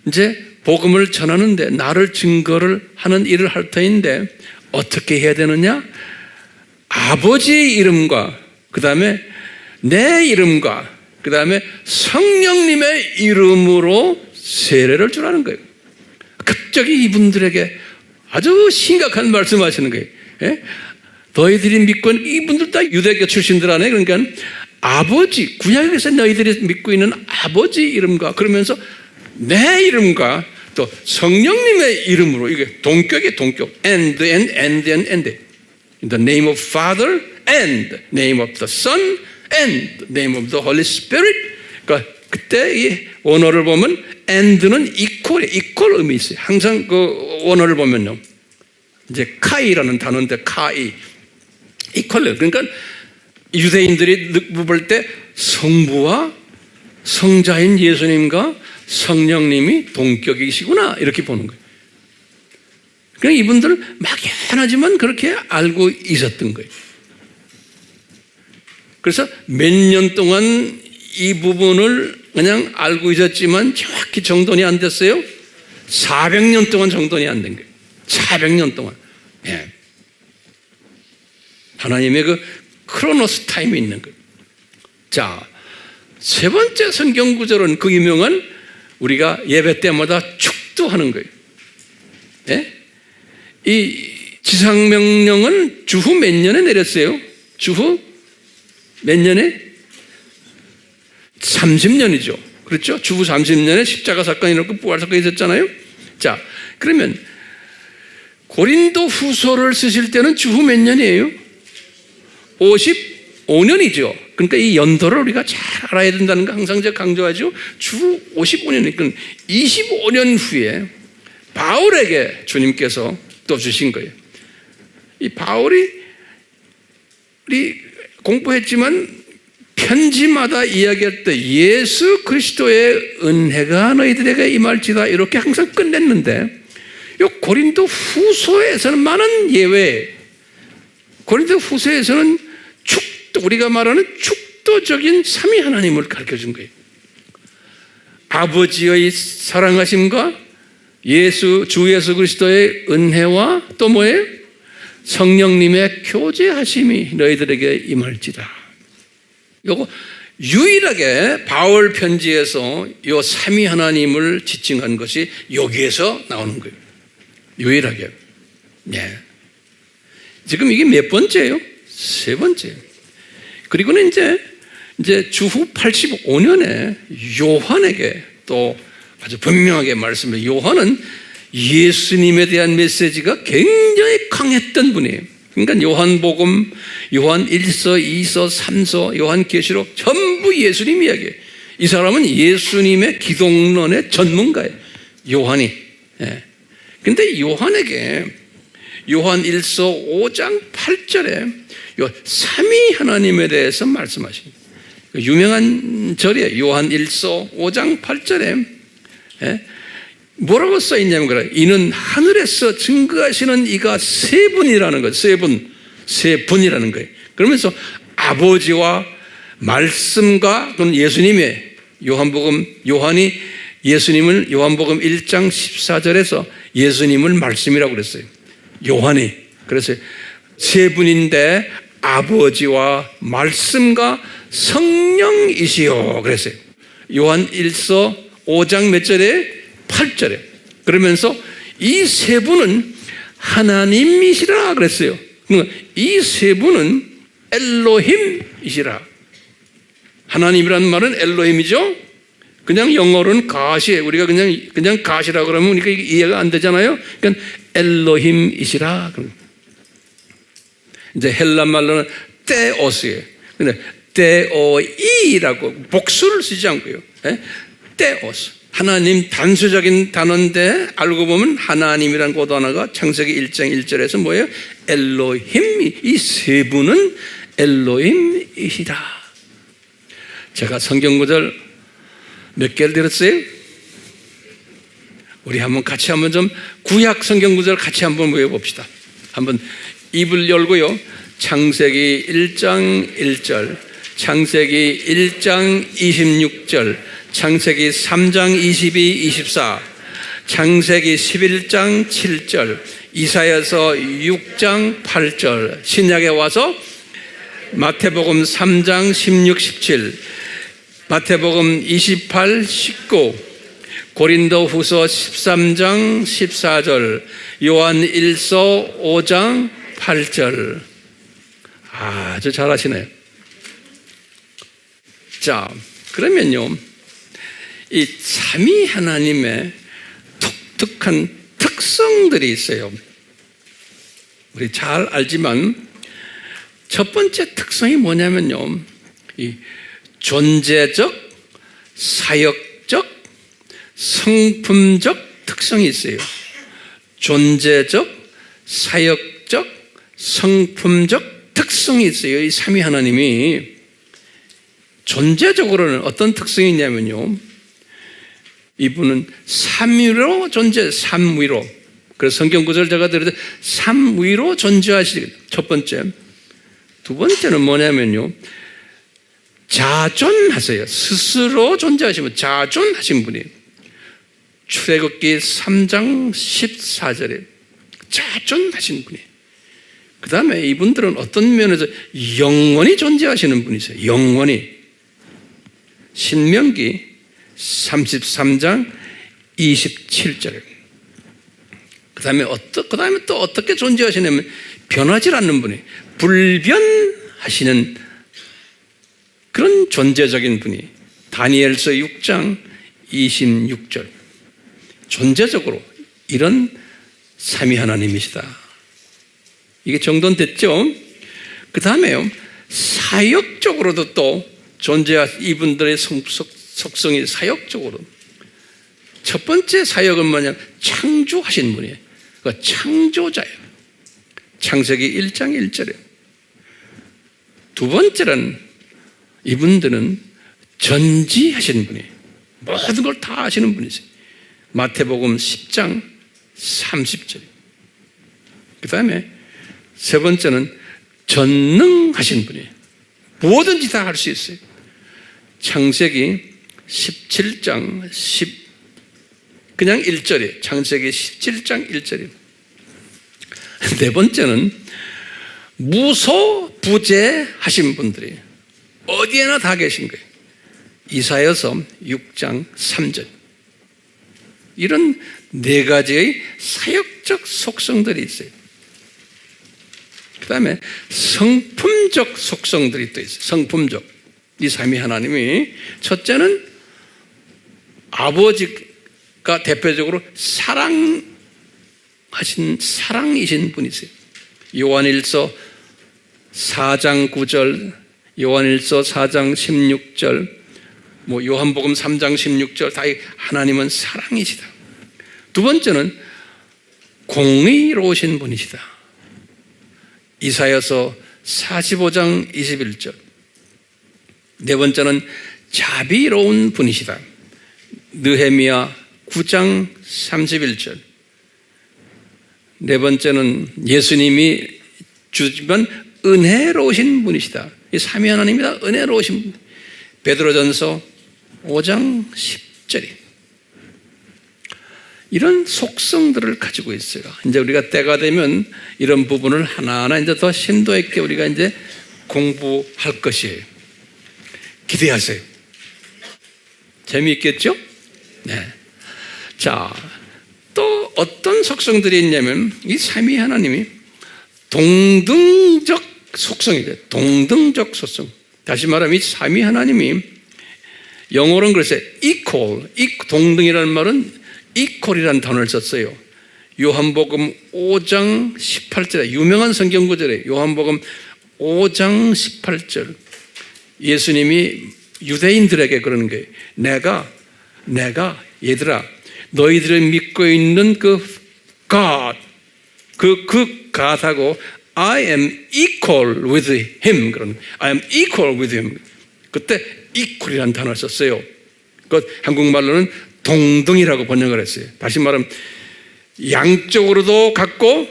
이제 복음을 전하는데 나를 증거를 하는 일을 할 터인데 어떻게 해야 되느냐? 아버지의 이름과 그 다음에 내 이름과 그 다음에 성령님의 이름으로 세례를 주라는 거예요. 갑자기 이분들에게 아주 심각한 말씀하시는 거예요. 예? 너희들이 믿고 있는 이분들 다 유대교 출신들 아니에요. 그러니까 아버지, 구약에서 너희들이 믿고 있는 아버지 이름과 그러면서 내 이름과 또 성령님의 이름으로, 이게 동격이에요. 동격. and. In the name of Father and name of the Son and name of the Holy Spirit. 그러니까 그때 이 원어를 보면 and는 equal 의미 있어요. 항상 그 원어를 보면요. 이제 카이라는 단어인데 카이. equal. 그러니까 유대인들이 볼 때 성부와 성자인 예수님과 성령님이 동격이시구나 이렇게 보는 거예요. 그냥 이분들 막연하지만 그렇게 알고 있었던 거예요. 그래서 몇 년 동안 이 부분을 그냥 알고 있었지만 정확히 정돈이 안 됐어요. 400년 동안 정돈이 안 된 거예요. 400년 동안. 예. 하나님의 그 크로노스 타임이 있는 거예요. 자, 세 번째 성경 구절은 그 유명한 우리가 예배 때마다 축도하는 거예요. 예? 이 지상명령은 주후 몇 년에 내렸어요? 주후 몇 년에? 30년이죠. 그렇죠? 주후 30년에 십자가 사건이 있었고 부활 사건이 있었잖아요. 자, 그러면 고린도 후서를 쓰실 때는 주후 몇 년이에요? 55년이죠. 그러니까 이 연도를 우리가 잘 알아야 된다는 거 항상 제가 강조하죠. 주 55년이니까 25년 후에 바울에게 주님께서 또 주신 거예요. 이 바울이 우리 공부했지만 편지마다 이야기할 때 예수 그리스도의 은혜가 너희들에게 임할지다 이렇게 항상 끝냈는데 이 고린도 후서에서는 많은 예외. 고린도 후서에서는 우리가 말하는 축도적인 삼위 하나님을 가르쳐준 거예요. 아버지의 사랑하심과 주 예수 그리스도의 은혜와 또 뭐예요? 성령님의 교제하심이 너희들에게 임할지다. 요거 유일하게 바울 편지에서 요 삼위 하나님을 지칭한 것이 여기에서 나오는 거예요. 유일하게. 예. 지금 이게 몇 번째예요? 세 번째. 그리고는 이제 주후 85년에 요한에게 또 아주 분명하게 말씀해요. 요한은 예수님에 대한 메시지가 굉장히 강했던 분이에요. 그러니까 요한복음, 요한 1서, 2서, 3서, 요한계시록 전부 예수님 이야기예요. 이 사람은 예수님의 기독론의 전문가예요. 요한이. 예. 근데 요한에게 요한 1서 5장 8절에 요 삼위 하나님에 대해서 말씀하십니다. 유명한 절이에요. 요한 1서 5장 8절에 예? 뭐라고 써있냐면 그래. 이는 하늘에서 증거하시는 이가 세 분이라는 거예요. 세 분이라는 거예요. 그러면서 아버지와 말씀과 그건 예수님의 요한이 예수님을 요한복음 1장 14절에서 예수님을 말씀이라고 그랬어요. 요한이. 그래서 세 분인데 아버지와 말씀과 성령이시요 그랬어요. 요한 1서 5장 몇 절에? 8절에. 그러면서 이 세 분은 하나님이시라 그랬어요. 이 세 분은 엘로힘이시라. 하나님이라는 말은 엘로힘이죠. 그냥 영어로는 가시예요. 우리가 그냥 가시라 그러면 우리가 이해가 안 되잖아요. 그러니까 엘로힘이시라. 이제 헬라 말로는 테오스예요. 근데 테오이라고 복수를 쓰지 않고요. 테오스. 하나님 단수적인 단어인데 알고 보면 하나님이라는 그 단어가 창세기 1장 1절에서 뭐예요? 엘로힘. 이 세 분은 엘로힘이시다. 제가 성경 구절 몇 개를 드렸어요? 우리 같이 좀 구약 성경 구절 같이 한번 외워봅시다. 한번 입을 열고요. 창세기 1장 1절, 창세기 1장 26절, 창세기 3장 22, 24, 창세기 11장 7절, 이사야서 6장 8절, 신약에 와서 마태복음 3장 16, 17, 마태복음 28, 19, 고린도후서 13장 14절, 요한 1서 5장 8절. 아주 잘하시네요. 자, 그러면요, 이 삼위 하나님의 독특한 특성들이 있어요. 우리 잘 알지만 첫 번째 특성이 뭐냐면요, 이 존재적, 사역적, 성품적 특성이 있어요. 존재적, 사역적, 성품적 특성이 있어요. 이 삼위 하나님이. 존재적으로는 어떤 특성이 있냐면요, 이분은 삼위로 삼위로. 그래서 성경 구절 제가 드릴 때 삼위로 존재하시기. 첫 번째. 두 번째는 뭐냐면요, 자존하세요. 스스로 존재하시면 자존하신 분이에요. 출애굽기 3장 14절에 자존하신 분이에요. 그 다음에 이분들은 어떤 면에서 영원히 존재하시는 분이세요. 영원히. 신명기 33장 27절에. 그 다음에 또 어떻게 존재하시냐면 변하지 않는 분이, 불변하시는 그런 존재적인 분이. 다니엘서 6장 26절. 존재적으로 이런 삼위 하나님이시다. 이게 정돈됐죠? 그 다음에요, 사역적으로도 또 이분들의 속성이 사역적으로. 첫 번째 사역은 뭐냐? 창조하신 분이에요. 그러니까 창조자예요. 창세기 1장 1절에. 두 번째는 이분들은 전지하신 분이에요. 모든 걸 다 하시는 분이세요. 마태복음 10장 30절. 그 다음에 세 번째는 전능하신 분이에요. 뭐든지 다 할 수 있어요. 창세기 17장 그냥 1절이에요. 창세기 17장 1절이에요. 네 번째는 무소부재하신 분들이에요. 어디에나 다 계신 거예요. 이사야서 6장 3절. 이런 네 가지의 사역적 속성들이 있어요. 그 다음에 성품적 속성들이 또 있어요. 성품적. 이 삼위 하나님이 첫째는 아버지가 대표적으로 사랑이신 분이세요. 요한일서 4장 9절, 요한일서 4장 16절, 요한복음 3장 16절, 다 하나님은 사랑이시다. 두 번째는 공의로우신 분이시다. 이사야서 45장 21절. 네 번째는 자비로운 분이시다. 느헤미야 9장 31절. 네 번째는 예수님이 주지만 은혜로우신 분이시다. 이 삼위 하나님이다. 은혜로우신 분. 베드로전서 5장 10절이 이런 속성들을 가지고 있어요. 이제 우리가 때가 되면 이런 부분을 하나하나 이제 더 심도 있게 우리가 이제 공부할 것이에요. 기대하세요. 재미있겠죠? 네. 자, 또 어떤 속성들이 있냐면 이 삼위 하나님이 동등적 속성이죠. 동등적 속성. 다시 말하면 이 삼위 하나님이 영어로는 그랬어요. equal. 동등이라는 말은 equal이라는 단어를 썼어요. 요한복음 5장 18절에 유명한 성경 구절이에요. 요한복음 5장 18절. 예수님이 유대인들에게 그러는 거예요. 내가 얘들아 너희들이 믿고 있는 그 God, 그 God하고 I am equal with him. 그런 I am equal with him. 그때 equal이라는 단어를 썼어요. 그 한국말로는 동등이라고 번역을 했어요. 다시 말하면 양적으로도 같고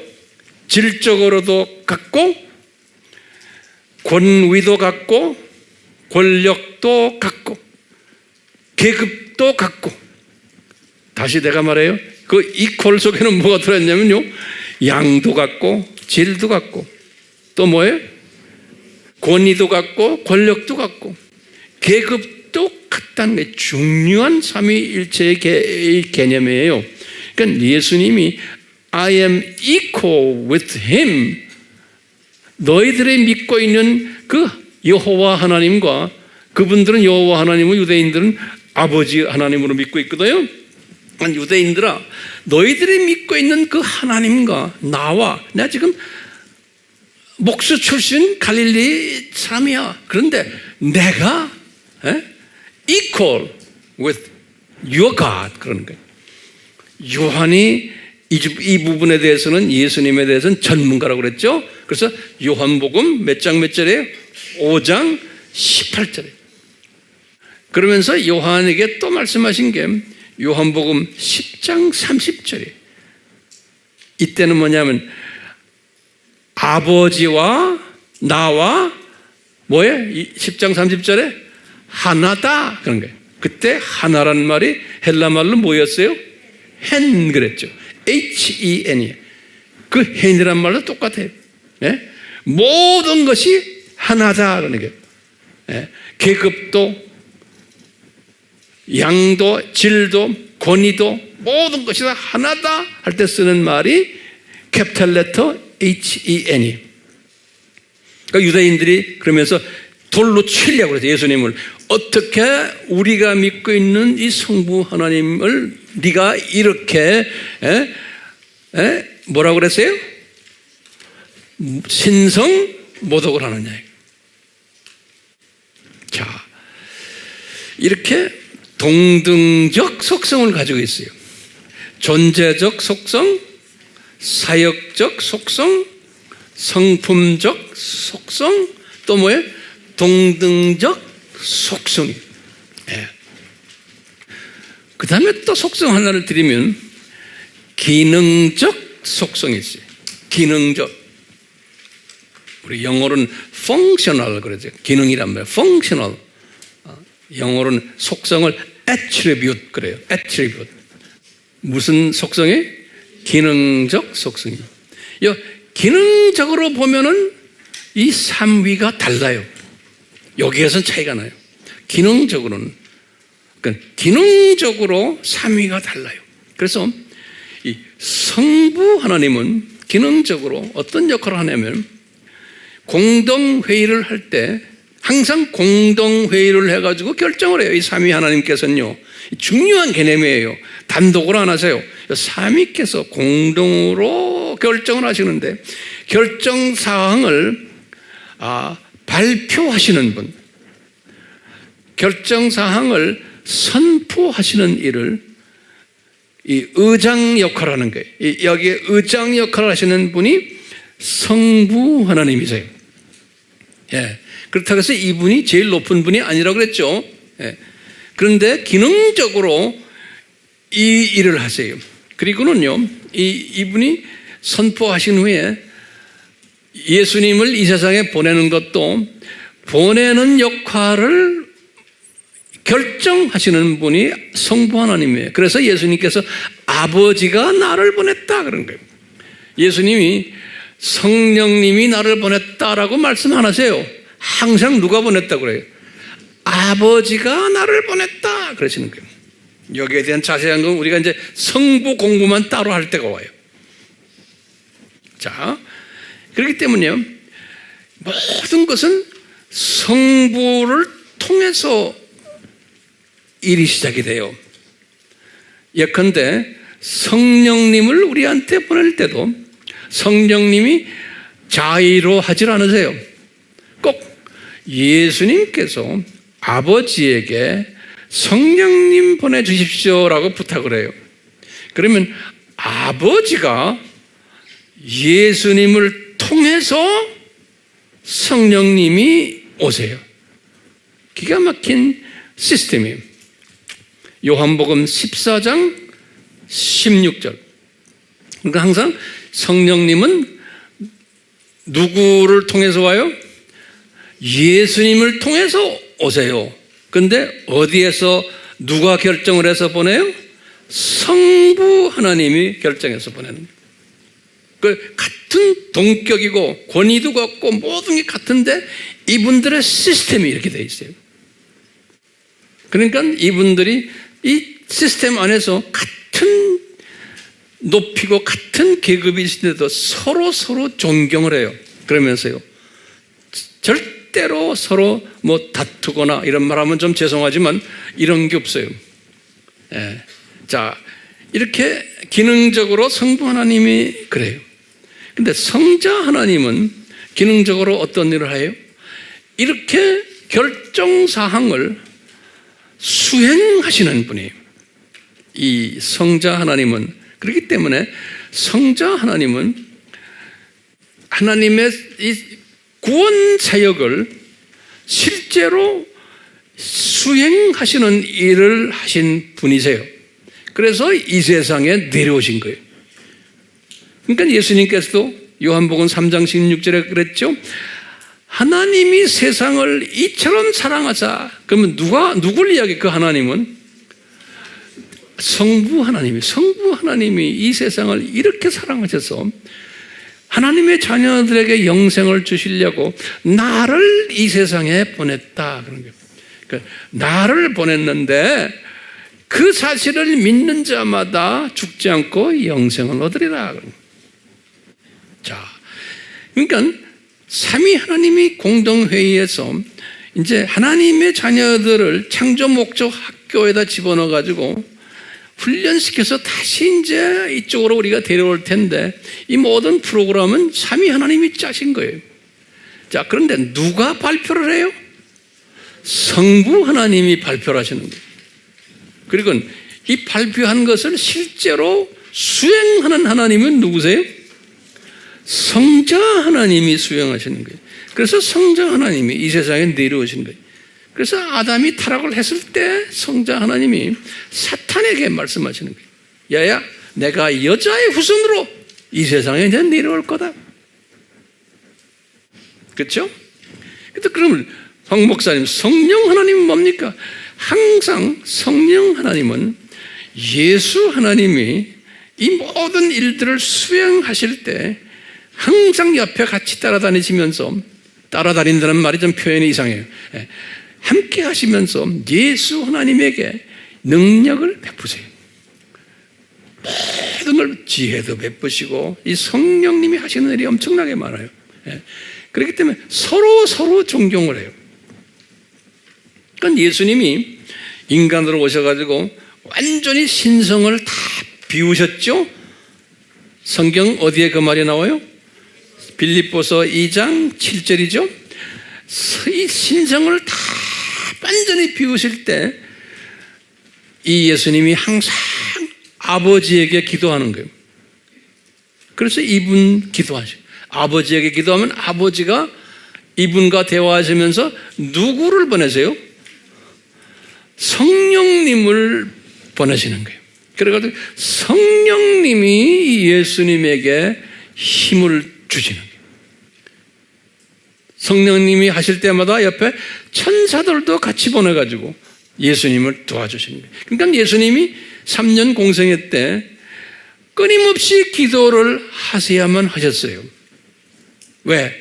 질적으로도 같고 권위도 같고 권력도 같고 계급도 같고. 다시 내가 말해요. 그 equal 속에는 뭐가 들어있냐면요, 양도 같고 질도 같고 또 뭐예요? 권위도 같고 권력도 같고 계급도 같다는 게 중요한 삼위일체의 개념이에요. 그러니까 예수님이 I am equal with him, 너희들이 믿고 있는 그 여호와 하나님과, 그분들은 여호와 하나님을 유대인들은 아버지 하나님으로 믿고 있거든요. 유대인들아, 너희들이 믿고 있는 그 하나님과 나와, 내가 지금 목수 출신 갈릴리 사람이야. 그런데 내가 equal with your God, 그러는 거예요. 요한이 이 부분에 대해서는, 예수님에 대해서는 전문가라고 그랬죠. 그래서 요한복음 몇 장 몇 절이에요? 5장 18절에. 그러면서 요한에게 또 말씀하신 게 요한복음 10장 30절이에요. 이때는 뭐냐면 아버지와 나와 뭐예요? 10장 30절에 하나다 그런 거예요. 그때 하나라는 말이 헬라 말로 뭐였어요? 헨 그랬죠. H-E-N이. 그 헨이란 말도 똑같아요. 네? 모든 것이 하나다 그러는 거예요. 네? 계급도 양도 질도 권위도 모든 것이 다 하나다 할 때 쓰는 말이 캐피탈 레터 H-E-N이. 그러니까 유대인들이 그러면서 돌로 치려고 그랬어요. 예수님을. 어떻게 우리가 믿고 있는 이 성부 하나님을 네가 이렇게 뭐라고 그랬어요? 신성 모독을 하느냐. 자, 이렇게 동등적 속성을 가지고 있어요. 존재적 속성, 사역적 속성, 성품적 속성, 또 뭐예요? 동등적 속성이. 예. 그 다음에 또 속성 하나를 드리면 기능적 속성이 있어요. 기능적. 우리 영어로는 functional 그러죠. 기능이란 말이에요. functional. 영어로는 속성을 attribute 그래요. attribute. 무슨 속성이? 기능적 속성이. 기능적으로 보면은 이 삼위가 달라요. 여기에서는 차이가 나요. 기능적으로는. 그러니까 기능적으로 삼위가 달라요. 그래서 이 성부 하나님은 기능적으로 어떤 역할을 하냐면 공동회의를 할 때 항상 공동회의를 해가지고 결정을 해요. 이 삼위 하나님께서는요. 중요한 개념이에요. 단독으로 안 하세요. 삼위께서 공동으로 결정을 하시는데 결정사항을 발표하시는 분, 결정사항을 선포하시는 일을 이 의장 역할을 하는 거예요. 여기에 의장 역할을 하시는 분이 성부 하나님이세요. 예. 그렇다고 해서 이분이 제일 높은 분이 아니라고 그랬죠. 예. 그런데 기능적으로 이 일을 하세요. 그리고는요, 이분이 선포하신 후에 예수님을 이 세상에 보내는 것도 보내는 역할을 결정하시는 분이 성부 하나님이에요. 그래서 예수님께서 아버지가 나를 보냈다 그런 거예요. 예수님이 성령님이 나를 보냈다라고 말씀 안 하세요. 항상 누가 보냈다고 그래요? 아버지가 나를 보냈다 그러시는 거예요. 여기에 대한 자세한 건 우리가 이제 성부 공부만 따로 할 때가 와요. 자, 그렇기 때문에요, 모든 것은 성부를 통해서 일이 시작이 돼요. 예컨대 성령님을 우리한테 보낼 때도 성령님이 자의로 하질 않으세요. 꼭 예수님께서 아버지에게 성령님 보내주십시오라고 부탁을 해요. 그러면 아버지가 예수님을 통해서 성령님이 오세요. 기가 막힌 시스템이에요. 요한복음 14장 16절. 그러니까 항상 성령님은 누구를 통해서 와요? 예수님을 통해서 오세요. 근데 어디에서 누가 결정을 해서 보내요? 성부 하나님이 결정해서 보내는 거예요. 그 같은 동격이고 권위도 같고 모든 게 같은데 이분들의 시스템이 이렇게 돼 있어요. 그러니까 이분들이 이 시스템 안에서 같은 높이고 같은 계급이신데도 서로 존경을 해요. 그러면서요, 절대로 서로 뭐 다투거나 이런 말 하면 좀 죄송하지만 이런 게 없어요. 예. 자, 이렇게 기능적으로 성부 하나님이 그래요. 근데 성자 하나님은 기능적으로 어떤 일을 해요? 이렇게 결정사항을 수행하시는 분이에요. 이 성자 하나님은. 그렇기 때문에 성자 하나님은 하나님의 이 구원 사역을 실제로 수행하시는 일을 하신 분이세요. 그래서 이 세상에 내려오신 거예요. 그러니까 예수님께서도 요한복음 3장 16절에 그랬죠. 하나님이 세상을 이처럼 사랑하사. 그러면 누굴 이야기? 그 하나님은 성부 하나님이 이 세상을 이렇게 사랑하셔서 하나님의 자녀들에게 영생을 주시려고 나를 이 세상에 보냈다. 그런 거예요. 그러니까 나를 보냈는데 그 사실을 믿는 자마다 죽지 않고 영생을 얻으리라. 자, 그러니까 삼위 하나님이 공동회의에서 이제 하나님의 자녀들을 창조 목적 학교에다 집어넣어 가지고 훈련시켜서 다시 이제 이쪽으로 우리가 데려올 텐데 이 모든 프로그램은 삼위 하나님이 짜신 거예요. 자, 그런데 누가 발표를 해요? 성부 하나님이 발표를 하시는 거예요. 그리고 이 발표한 것을 실제로 수행하는 하나님은 누구세요? 성자 하나님이 수행하시는 거예요. 그래서 성자 하나님이 이 세상에 내려오신 거예요. 그래서 아담이 타락을 했을 때 성자 하나님이 사탄에게 말씀하시는 거예요. 야야, 내가 여자의 후손으로 이 세상에 이제 내려올 거다. 그렇죠? 그러면 황 목사님, 성령 하나님은 뭡니까? 항상 성령 하나님은 예수 하나님이 이 모든 일들을 수행하실 때 항상 옆에 같이 따라다니시면서 따라다닌다는 말이 좀 표현이 이상해요. 함께 하시면서 예수 하나님에게 능력을 베푸세요. 모든 걸 지혜도 베푸시고 이 성령님이 하시는 일이 엄청나게 많아요. 그렇기 때문에 서로 존경을 해요. 그러니까 예수님이 인간으로 오셔가지고 완전히 신성을 다 비우셨죠? 성경 어디에 그 말이 나와요? 빌립보서 2장 7절이죠? 이 신성을 다 완전히 비우실 때 이 예수님이 항상 아버지에게 기도하는 거예요. 그래서 이분 기도하셔요. 아버지에게 기도하면 아버지가 이분과 대화하시면서 누구를 보내세요? 성령님을 보내시는 거예요. 그래가지고 성령님이 예수님에게 힘을 주시는 거예요. 성령님이 하실 때마다 옆에 천사들도 같이 보내가지고 예수님을 도와주시는 거예요. 그러니까 예수님이 3년 공생애 때 끊임없이 기도를 하셔야만 하셨어요. 왜?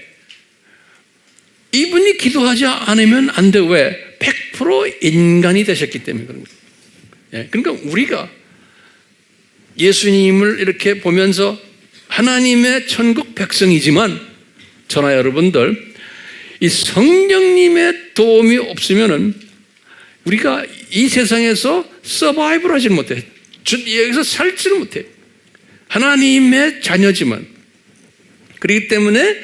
이분이 기도하지 않으면 안 돼. 왜? 100% 인간이 되셨기 때문에 그런 거예요. 그러니까 우리가 예수님을 이렇게 보면서 하나님의 천국 백성이지만 저나 여러분들 이 성령님의 도움이 없으면은 우리가 이 세상에서 서바이벌 하지 못해. 여기서 살지를 못해. 하나님의 자녀지만. 그렇기 때문에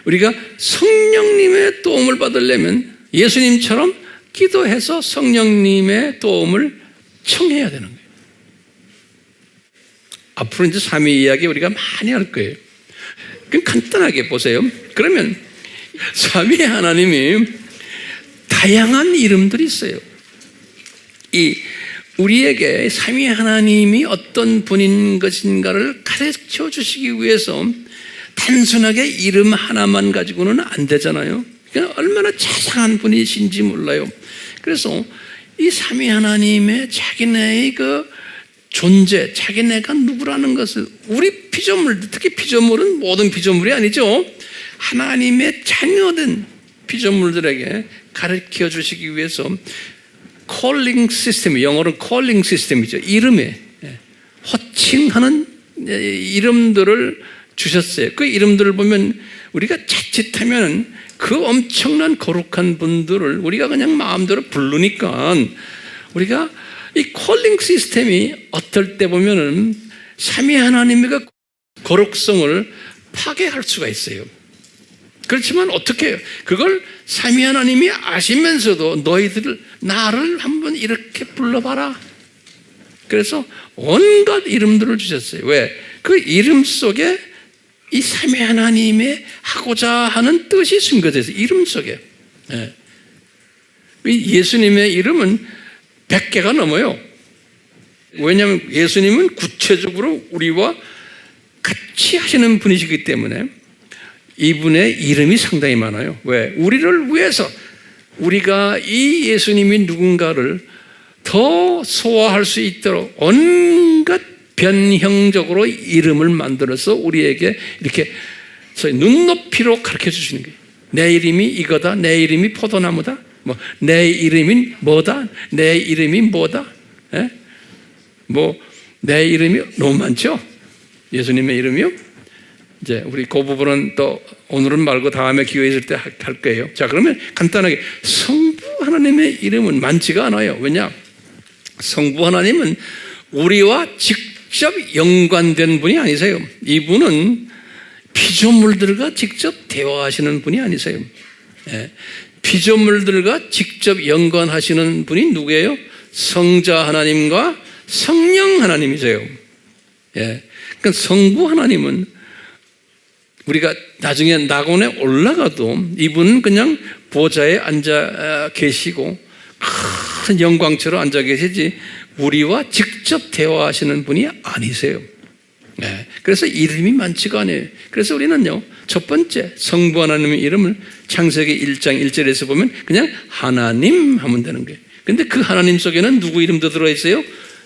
우리가 성령님의 도움을 받으려면 예수님처럼 기도해서 성령님의 도움을 청해야 되는 거예요. 앞으로 이제 삼위 이야기 우리가 많이 할 거예요. 그럼 간단하게 보세요. 그러면 삼위 하나님이 다양한 이름들이 있어요. 이 우리에게 삼위 하나님이 어떤 분인 것인가를 가르쳐 주시기 위해서 단순하게 이름 하나만 가지고는 안 되잖아요. 그러니까 얼마나 자상한 분이신지 몰라요. 그래서 이 삼위 하나님의 자기네의 그 존재, 자기네가 누구라는 것을 우리 피조물, 특히 피조물은 모든 피조물이 아니죠. 하나님의 자녀된 피조물들에게 가르쳐 주시기 위해서 콜링 시스템, 영어로는 콜링 시스템이죠. 이름에 호칭하는 이름들을 주셨어요. 그 이름들을 보면 우리가 자칫하면 그 엄청난 거룩한 분들을 우리가 그냥 마음대로 부르니까 우리가 이 콜링 시스템이 어떨 때 보면은 삼위 하나님의 그 거룩성을 파괴할 수가 있어요. 그렇지만 어떻게 해요? 그걸 삼위 하나님이 아시면서도 너희들 나를 한번 이렇게 불러봐라. 그래서 온갖 이름들을 주셨어요. 왜? 그 이름 속에 이 삼위 하나님의 하고자 하는 뜻이 숨겨져 있어요. 이름 속에. 예수님의 이름은 100개가 넘어요. 왜냐하면 예수님은 구체적으로 우리와 같이 하시는 분이시기 때문에 이분의 이름이 상당히 많아요. 왜? 우리를 위해서 우리가 이 예수님이 누군가를 더 소화할 수 있도록 온갖 변형적으로 이름을 만들어서 우리에게 이렇게 눈높이로 가르쳐 주시는 거예요. 내 이름이 이거다. 내 이름이 포도나무다. 내 이름이 뭐다. 내 이름이 뭐다. 내 이름이 너무 많죠? 예수님의 이름이요? 이제 우리 그 부분은 또 오늘은 말고 다음에 기회 있을 때 할 거예요. 자, 그러면 간단하게 성부 하나님의 이름은 많지가 않아요. 왜냐? 성부 하나님은 우리와 직접 연관된 분이 아니세요. 이분은 피조물들과 직접 대화하시는 분이 아니세요. 피조물들과 직접 연관하시는 분이 누구예요? 성자 하나님과 성령 하나님이세요. 그러니까 성부 하나님은 우리가 나중에 낙원에 올라가도 이분은 그냥 보좌에 앉아 계시고 큰 영광처럼 앉아 계시지 우리와 직접 대화하시는 분이 아니세요. 그래서 이름이 많지가 않아요. 그래서 우리는요, 첫 번째 성부 하나님의 이름을 창세기 1장 1절에서 보면 그냥 하나님 하면 되는 거예요. 근데 그 하나님 속에는 누구 이름도 들어있어요?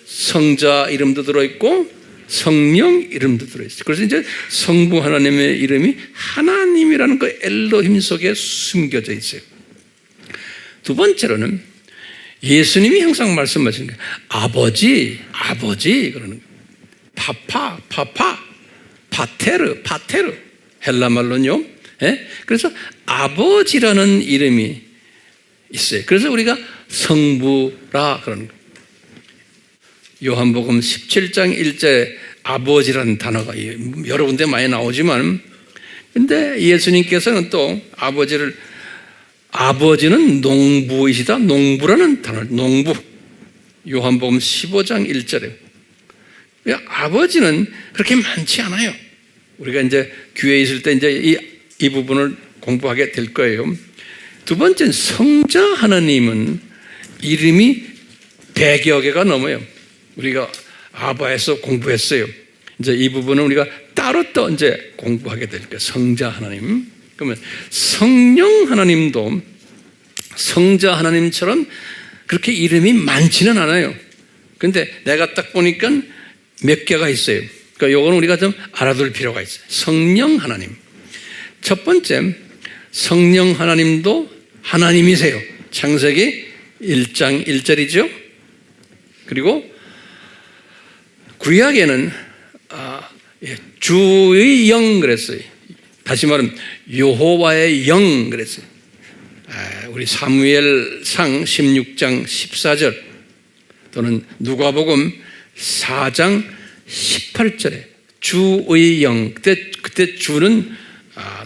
성자 이름도 들어있고 성령 이름도 들어있어요. 그래서 이제 성부 하나님의 이름이 하나님이라는 그 엘로힘 속에 숨겨져 있어요. 두 번째로는 예수님이 항상 말씀하시는 거예요. 아버지, 아버지 그러는 거예요. 파파, 파파, 파테르, 파테르. 헬라 말로는요. 예? 그래서 아버지라는 이름이 있어요. 그래서 우리가 성부라 그러는 거예요. 요한복음 17장 1절에 아버지라는 단어가 여러 군데 많이 나오지만, 근데 예수님께서는 또 아버지는 농부이시다. 농부라는 단어, 농부. 요한복음 15장 1절에. 아버지는 그렇게 많지 않아요. 우리가 이제 교회에 있을 때 이제 이 부분을 공부하게 될 거예요. 두 번째는 성자 하나님은 이름이 100여 개가 넘어요. 우리가 아바에서 공부했어요. 이제 이 부분은 우리가 따로 또 이제 공부하게 될 거예요. 성자 하나님. 그러면 성령 하나님도 성자 하나님처럼 그렇게 이름이 많지는 않아요. 근데 내가 딱 보니까 몇 개가 있어요. 그러니까 요거는 우리가 좀 알아둘 필요가 있어요. 성령 하나님. 첫 번째, 성령 하나님도 하나님이세요. 창세기 1장 1절이죠. 그리고 구약에는 주의 영 그랬어요. 다시 말하면 여호와의 영 그랬어요. 우리 사무엘상 16장 14절 또는 누가복음 4장 18절에 주의 영, 그때 주는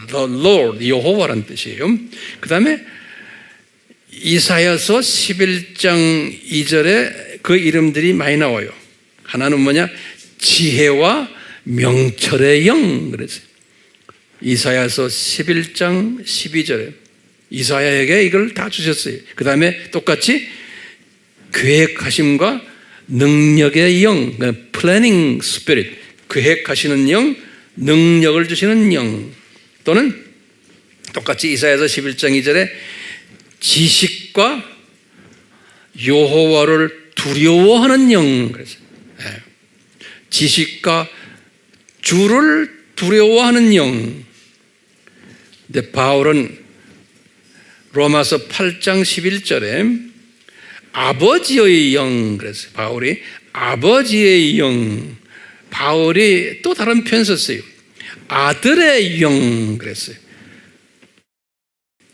the Lord, 여호와라는 뜻이에요. 그 다음에 이사야서 11장 2절에 그 이름들이 많이 나와요. 하나는 뭐냐? 지혜와 명철의 영 그랬어요. 이사야서 11장 12절에 이사야에게 이걸 다 주셨어요. 그 다음에 똑같이 계획하심과 능력의 영, 플래닝 스피릿, 계획하시는 영, 능력을 주시는 영, 또는 똑같이 이사야서 11장 2절에 지식과 여호와를 두려워하는 영 그랬어요. 지식과 주를 두려워하는 영. 근데 바울은 로마서 8장 11절에 아버지의 영 그랬어요. 바울이 아버지의 영. 바울이 또 다른 표현 썼어요. 아들의 영 그랬어요.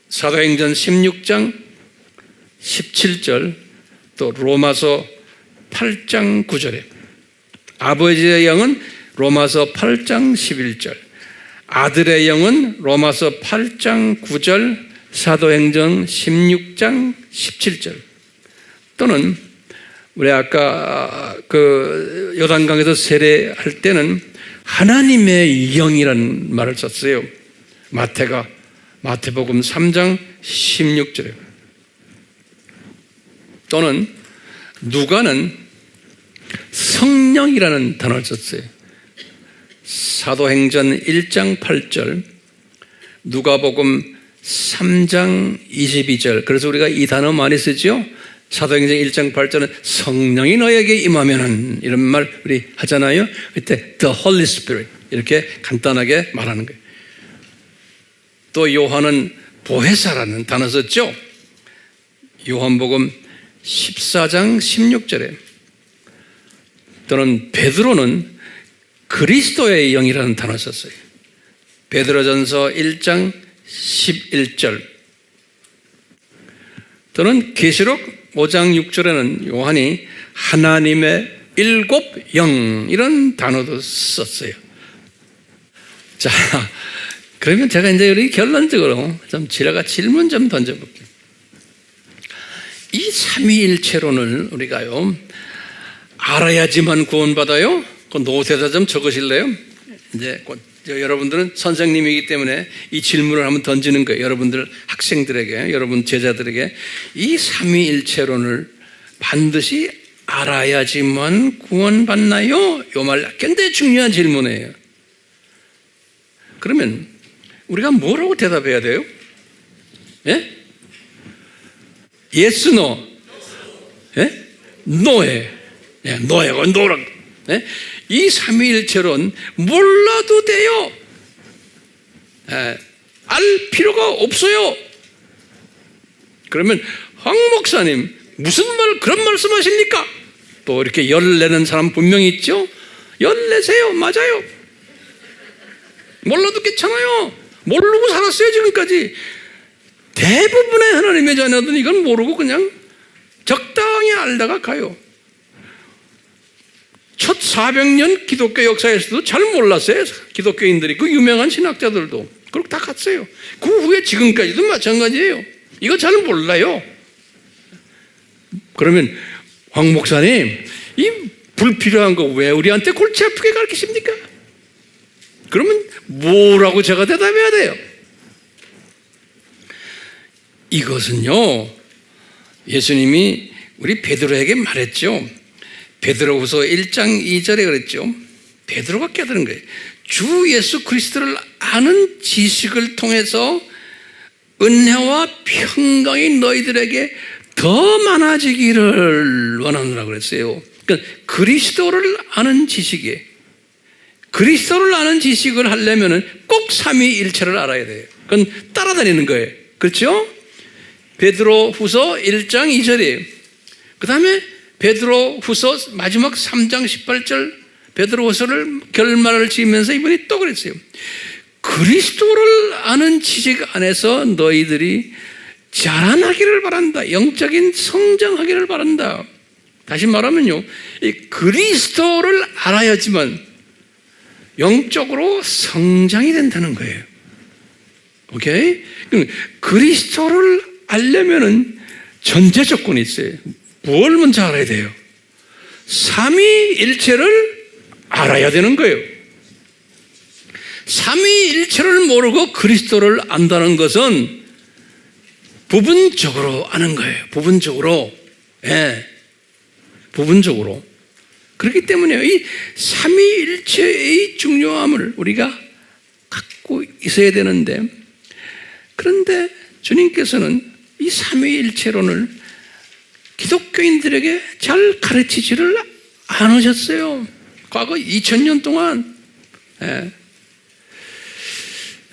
사도행전 16장 17절 또 로마서 8장 9절에 아버지의 영은 로마서 8장 11절, 아들의 영은 로마서 8장 9절, 사도행전 16장 17절. 또는 우리 아까 그 요단강에서 세례할 때는 하나님의 영이라는 말을 썼어요. 마태복음 3장 16절에. 또는 누가는 성령이라는 단어를 썼어요. 사도행전 1장 8절, 누가복음 3장 22절. 그래서 우리가 이 단어 많이 쓰죠. 사도행전 1장 8절은 성령이 너에게 임하면은 이런 말 우리 하잖아요. 그때 The Holy Spirit 이렇게 간단하게 말하는 거예요. 또 요한은 보혜사라는 단어 썼죠. 요한복음 14장 16절에 또는 베드로는 그리스도의 영이라는 단어 썼어요. 베드로전서 1장 11절 또는 계시록 5장 6절에는 요한이 하나님의 7영 이런 단어도 썼어요. 자, 그러면 제가 이제 여기 결론적으로 좀 제가 질문 좀 던져볼게요. 이 삼위일체론을 우리가요 알아야지만 구원받아요? 그 노트에다 좀 적으실래요? 이제 여러분들은 선생님이기 때문에 이 질문을 한번 던지는 거예요. 여러분들 학생들에게, 여러분 제자들에게 이 삼위일체론을 반드시 알아야지만 구원받나요? 이 말 굉장히 중요한 질문이에요. 그러면 우리가 뭐라고 대답해야 돼요? 예? Yes, no? 예? No에. 예, no예요. 노라고. 예? 이 삼위일체론 몰라도 돼요. 알 필요가 없어요. 그러면 황 목사님 무슨 그런 말씀하십니까? 또 이렇게 열내는 사람 분명히 있죠. 열내세요. 맞아요. 몰라도 괜찮아요. 모르고 살았어요 지금까지. 대부분의 하나님의 자녀들은 이건 모르고 그냥 적당히 알다가 가요. 첫 400년 기독교 역사에서도 잘 몰랐어요. 기독교인들이, 그 유명한 신학자들도 그렇게 다 갔어요. 그 후에 지금까지도 마찬가지예요. 이거 잘 몰라요. 그러면 황 목사님, 이 불필요한 거 왜 우리한테 골치 아프게 가르치십니까? 그러면 뭐라고 제가 대답해야 돼요? 이것은요, 예수님이 우리 베드로에게 말했죠. 베드로후서 1장 2절에 그랬죠. 베드로가 깨달은 거예요. 주 예수 그리스도를 아는 지식을 통해서 은혜와 평강이 너희들에게 더 많아지기를 원하노라고 그랬어요. 그러니까 그리스도를 아는 지식에, 그리스도를 아는 지식을 하려면 꼭 삼위일체를 알아야 돼요. 그건 따라다니는 거예요. 그렇죠? 베드로후서 1장 2절이에요. 그 다음에 베드로후서 마지막 3장 18절 베드로후서를 결말을 지으면서 이분이 또 그랬어요. 그리스도를 아는 지식 안에서 너희들이 자라나기를 바란다. 영적인 성장하기를 바란다. 다시 말하면요, 이 그리스도를 알아야지만 영적으로 성장이 된다는 거예요. 오케이? 그리스도를 알려면은 전제 조건이 있어요. 뭘 먼저 알아야 돼요? 삼위일체를 알아야 되는 거예요. 삼위일체를 모르고 그리스도를 안다는 것은 부분적으로 아는 거예요. 부분적으로. 예. 부분적으로. 그렇기 때문에 이 삼위일체의 중요함을 우리가 갖고 있어야 되는데, 그런데 주님께서는 이 삼위일체론을 기독교인들에게 잘 가르치지를 않으셨어요. 과거 2000년 동안. 예.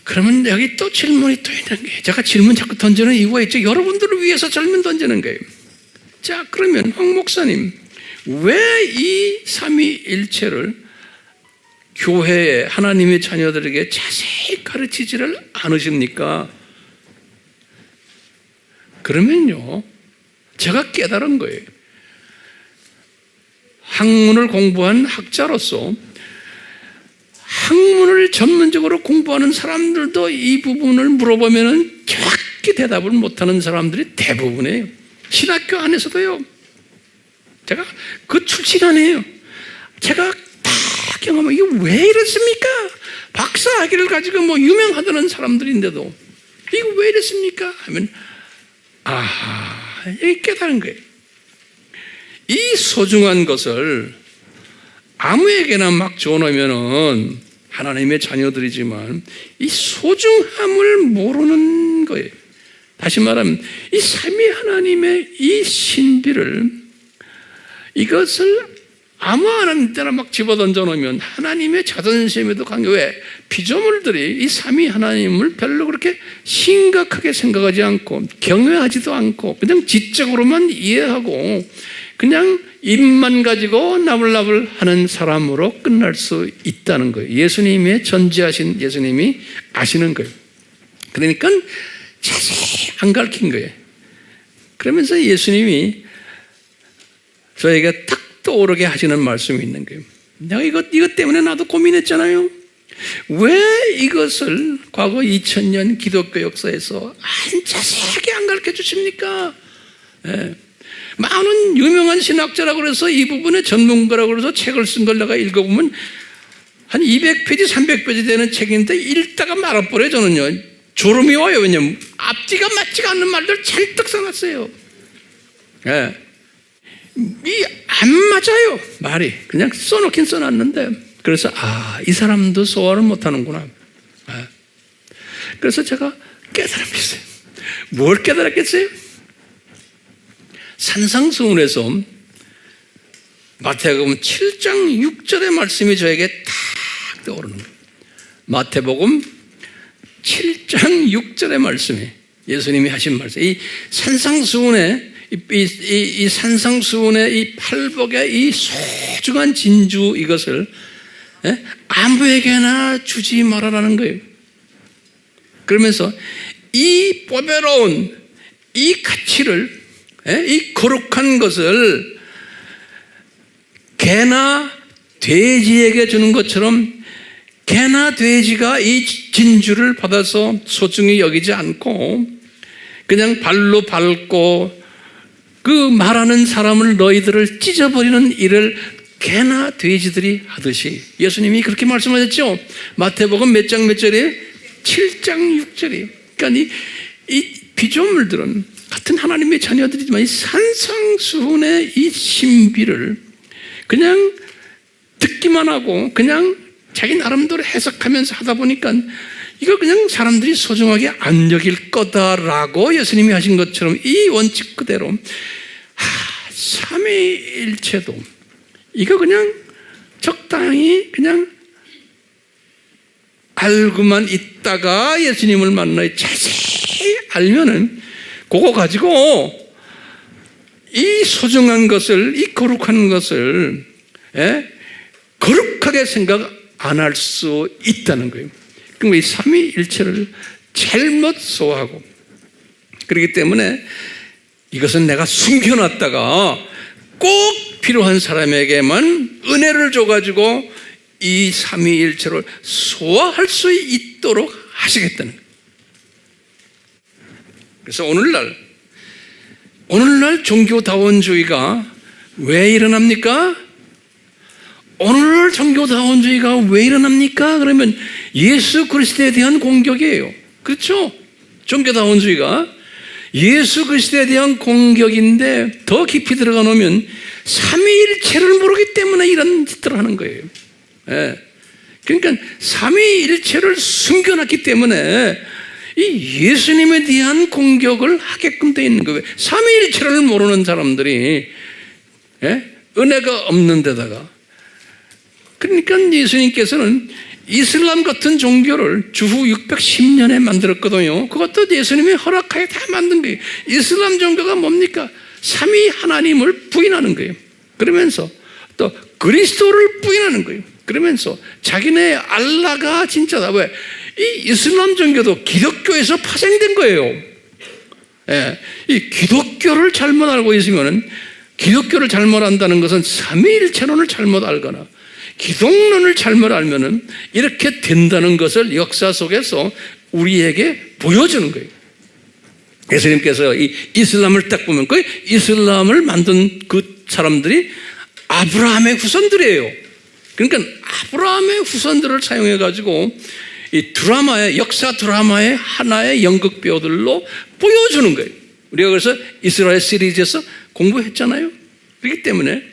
그러면 여기 또 질문이 또 있는 거예요. 제가 질문 자꾸 던지는 이유가 있죠. 여러분들을 위해서 질문 던지는 거예요. 자, 그러면 황 목사님, 왜 이 삼위일체를 교회에 하나님의 자녀들에게 자세히 가르치지를 않으십니까? 그러면요, 제가 깨달은 거예요. 학문을 공부한 학자로서 학문을 전문적으로 공부하는 사람들도 이 부분을 물어보면 정확히 대답을 못하는 사람들이 대부분이에요. 신학교 안에서도요. 제가 그 출신 아니에요. 제가 다 경험하면 이게 왜 이렇습니까? 박사학위를 가지고 뭐 유명하다는 사람들인데도 이거 왜 이렇습니까? 하면 아하, 이게 깨달은 거예요. 이 소중한 것을 아무에게나 막 줘놓으면은 하나님의 자녀들이지만 이 소중함을 모르는 거예요. 다시 말하면 이 삼위 하나님의 이 신비를, 이것을 아무 하나님 때나 막 집어던져 놓으면 하나님의 자존심에도 관계, 왜? 피조물들이 이 삼위 하나님을 별로 그렇게 심각하게 생각하지 않고 경외하지도 않고 그냥 지적으로만 이해하고 그냥 입만 가지고 나불나불 하는 사람으로 끝날 수 있다는 거예요. 예수님의 전지하신 예수님이 아시는 거예요. 그러니까 자세히 안 가르친 거예요. 그러면서 예수님이 저에게 탁 떠오르게 하시는 말씀이 있는 거예요. 내가 이것 때문에 나도 고민했잖아요. 왜 이것을 과거 2000년 기독교 역사에서 자세하게 안 가르쳐 주십니까? 예. 많은 유명한 신학자라고 그래서 이 부분의 전문가라고 그래서 책을 쓴 걸 내가 읽어보면 한 200페이지, 300페이지 되는 책인데 읽다가 말아버려요, 저는요. 졸음이 와요. 왜냐면 앞뒤가 맞지가 않는 말들 찰떡 써놨어요. 예. 안 맞아요, 말이. 그냥 써놓긴 써놨는데. 그래서, 이 사람도 소화를 못하는구나. 예. 그래서 제가 깨달았어요. 뭘 깨달았겠어요? 산상수훈에서 마태복음 7장 6절의 말씀이 저에게 탁 떠오르는 거예요. 마태복음 7장 6절의 말씀이 예수님이 하신 말씀. 이 산상수훈의 이 산상수훈의 이 팔복의 이 소중한 진주 이것을 아무에게나 주지 말아라는 거예요. 그러면서 이 보배로운 이 가치를, 이 거룩한 것을 개나 돼지에게 주는 것처럼 개나 돼지가 이 진주를 받아서 소중히 여기지 않고 그냥 발로 밟고 그 말하는 사람을 너희들을 찢어버리는 일을 개나 돼지들이 하듯이 예수님이 그렇게 말씀하셨죠. 마태복음 몇 장 몇 절이에요? 7장 6절이에요. 그러니까 이 피조물들은 같은 하나님의 자녀들이지만 이 산상수훈의 이 신비를 그냥 듣기만 하고 그냥 자기 나름대로 해석하면서 하다 보니까 이거 그냥 사람들이 소중하게 안 여길 거다라고 예수님이 하신 것처럼 이 원칙 그대로 삼위일체도 이거 그냥 적당히 그냥 알고만 있다가 예수님을 만나 자세히 알면은 그거 가지고 이 소중한 것을, 이 거룩한 것을 거룩하게 생각 안 할 수 있다는 거예요. 그럼 이 삼위일체를 잘못 소화하고 그렇기 때문에 이것은 내가 숨겨놨다가 꼭 필요한 사람에게만 은혜를 줘가지고 이 삼위일체를 소화할 수 있도록 하시겠다는 거예요. 그래서 오늘날 종교다원주의가 왜 일어납니까? 오늘날 종교다원주의가 왜 일어납니까? 그러면 예수 그리스도에 대한 공격이에요. 그렇죠? 종교다원주의가 예수 그리스도에 대한 공격인데 더 깊이 들어가 놓으면 삼위일체를 모르기 때문에 이런 짓들을 하는 거예요. 그러니까 삼위일체를 숨겨놨기 때문에 이 예수님에 대한 공격을 하게끔 되어 있는 거예요. 삼위일체를 모르는 사람들이 은혜가 없는 데다가 그러니까 예수님께서는 이슬람 같은 종교를 주후 610년에 만들었거든요. 그것도 예수님이 허락하에 다 만든 거예요. 이슬람 종교가 뭡니까? 삼위 하나님을 부인하는 거예요. 그러면서 또 그리스도를 부인하는 거예요. 그러면서 자기네 알라가 진짜다. 왜? 이 이슬람 종교도 기독교에서 파생된 거예요. 이 기독교를 잘못 알고 있으면 기독교를 잘못 안다는 것은 삼위일체론을 잘못 알거나 기독론을 잘못 알면은 이렇게 된다는 것을 역사 속에서 우리에게 보여주는 거예요. 예수님께서 이 이슬람을 딱 보면 그 이슬람을 만든 그 사람들이 아브라함의 후손들이에요. 그러니까 아브라함의 후손들을 사용해가지고 이 드라마의 역사 드라마의 하나의 연극 배우들로 보여주는 거예요. 우리가 그래서 이스라엘 시리즈에서 공부했잖아요. 그렇기 때문에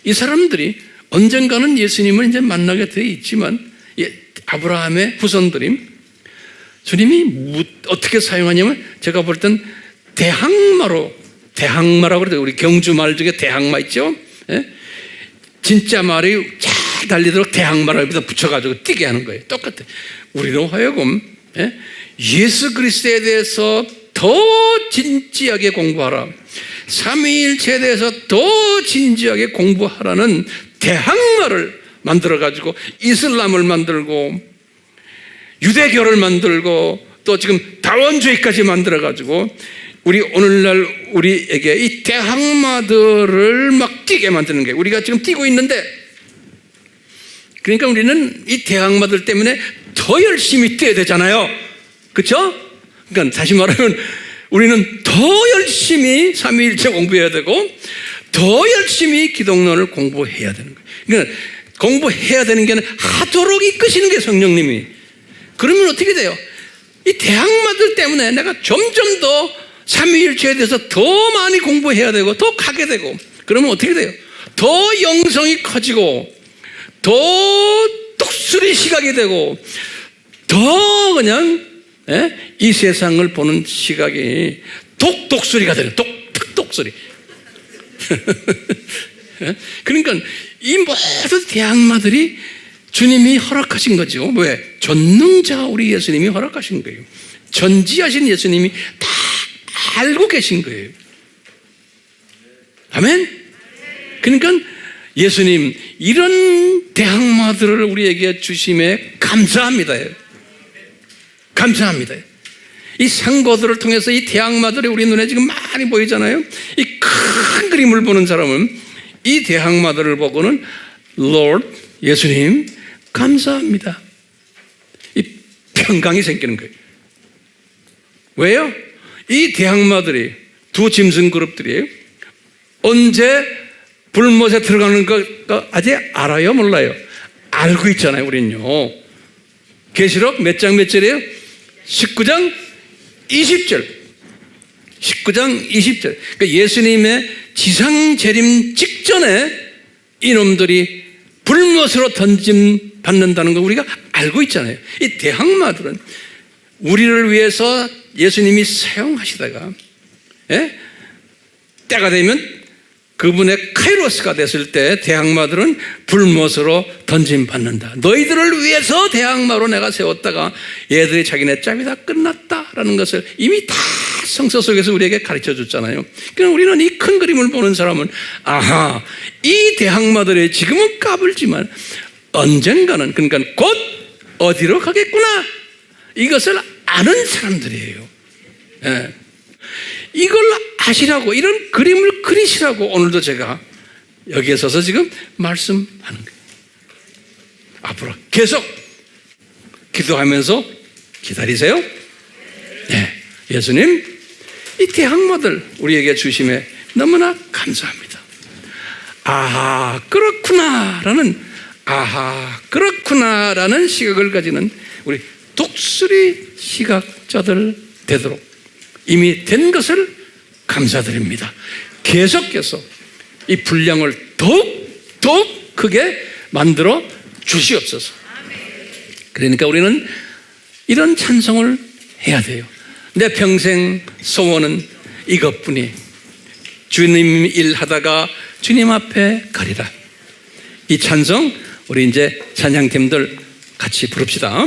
이 사람들이 언젠가는 예수님을 이제 만나게 되어 있지만 아브라함의 후손들이 주님이 어떻게 사용하냐면 제가 볼 땐 대항마라고 그래요. 우리 경주 말 중에 대항마 있죠? 진짜 말이 잘 달리도록 대항마를 여기다 붙여가지고 뛰게 하는 거예요. 똑같아. 우리로 하여금 예수 그리스도에 대해서 더 진지하게 공부하라. 삼위일체에 대해서 더 진지하게 공부하라는 대항마를 만들어가지고 이슬람을 만들고 유대교를 만들고 또 지금 다원주의까지 만들어가지고 우리 오늘날 우리에게 이 대항마들을 막 뛰게 만드는 거예요. 우리가 지금 뛰고 있는데 그러니까 우리는 이 대항마들 때문에 더 열심히 뛰어야 되잖아요. 그렇죠? 그러니까 다시 말하면 우리는 더 열심히 삼위일체 공부해야 되고 더 열심히 기독론을 공부해야 되는 거예요. 그러니까 공부해야 되는 게 아니라 하도록 이끄시는 게 성령님이. 그러면 어떻게 돼요? 이 대항마들 때문에 내가 점점 더 삼위일체에 대해서 더 많이 공부해야 되고 더 가게 되고 그러면 어떻게 돼요? 더 영성이 커지고 더 똑수리 시각이 되고 더 그냥 이 세상을 보는 시각이 독독수리가 되는 독특독수리 그러니까 이 모든 대항마들이 주님이 허락하신 거죠. 왜? 전능자 우리 예수님이 허락하신 거예요. 전지하신 예수님이 다 알고 계신 거예요. 아멘? 그러니까 예수님 이런 대항마들을 우리에게 주심에 감사합니다. 감사합니다. 이 상고들을 통해서 이 대항마들이 우리 눈에 지금 많이 보이잖아요. 이 큰 그림을 보는 사람은 이 대항마들을 보고는 Lord, 예수님 감사합니다. 이 평강이 생기는 거예요. 왜요? 이 대항마들이 두 짐승 그룹들이에요. 언제 불못에 들어가는 거 아직 알아요? 몰라요? 알고 있잖아요, 우리는요. 계시록 몇 장 몇 절이에요? 19장 20절. 19장 20절. 그러니까 예수님의 지상 재림 직전에 이놈들이 불못으로 던짐 받는다는 거 우리가 알고 있잖아요. 이 대항마들은 우리를 위해서 예수님이 사용하시다가 때가 되면 그분의 카이로스가 됐을 때 대항마들은 불못으로 던짐받는다. 너희들을 위해서 대항마로 내가 세웠다가 얘들이 자기네 짬이 다 끝났다라는 것을 이미 다 성서 속에서 우리에게 가르쳐 줬잖아요. 그러니까 우리는 이 큰 그림을 보는 사람은 아하, 이 대항마들이 지금은 까불지만 언젠가는, 그러니까 곧 어디로 가겠구나, 이것을 아는 사람들이에요. 예. 이걸 아시라고, 이런 그림을 그리시라고 오늘도 제가 여기에 서서 지금 말씀하는 거예요. 앞으로 계속 기도하면서 기다리세요. 네. 예수님, 이 대항마들 우리에게 주심에 너무나 감사합니다. 아하, 그렇구나라는 시각을 가지는 우리 독수리 시각자들 되도록 이미 된 것을 감사드립니다. 계속해서 이 분량을 더욱 크게 만들어 주시옵소서. 그러니까 우리는 이런 찬송을 해야 돼요. 내 평생 소원은 이것뿐이, 주님 일하다가 주님 앞에 가리라. 이 찬송 우리 이제 찬양팀들 같이 부릅시다.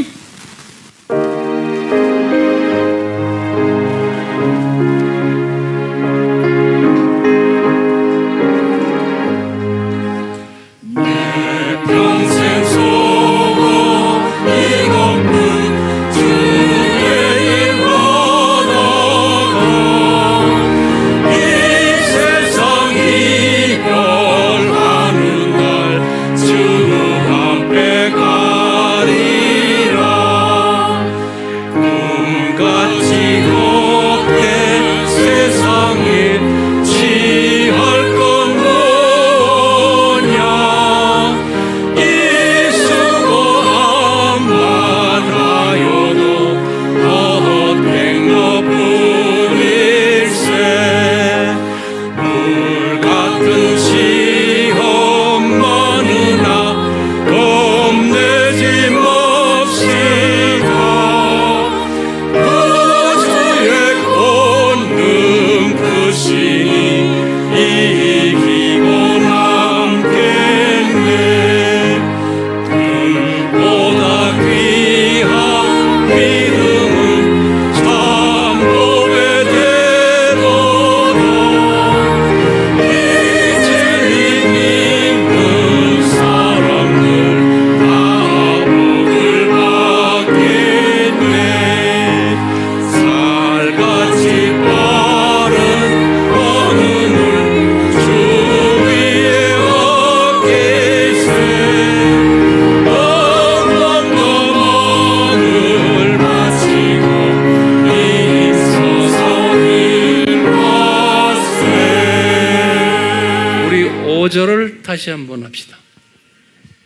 다시 한번 합시다.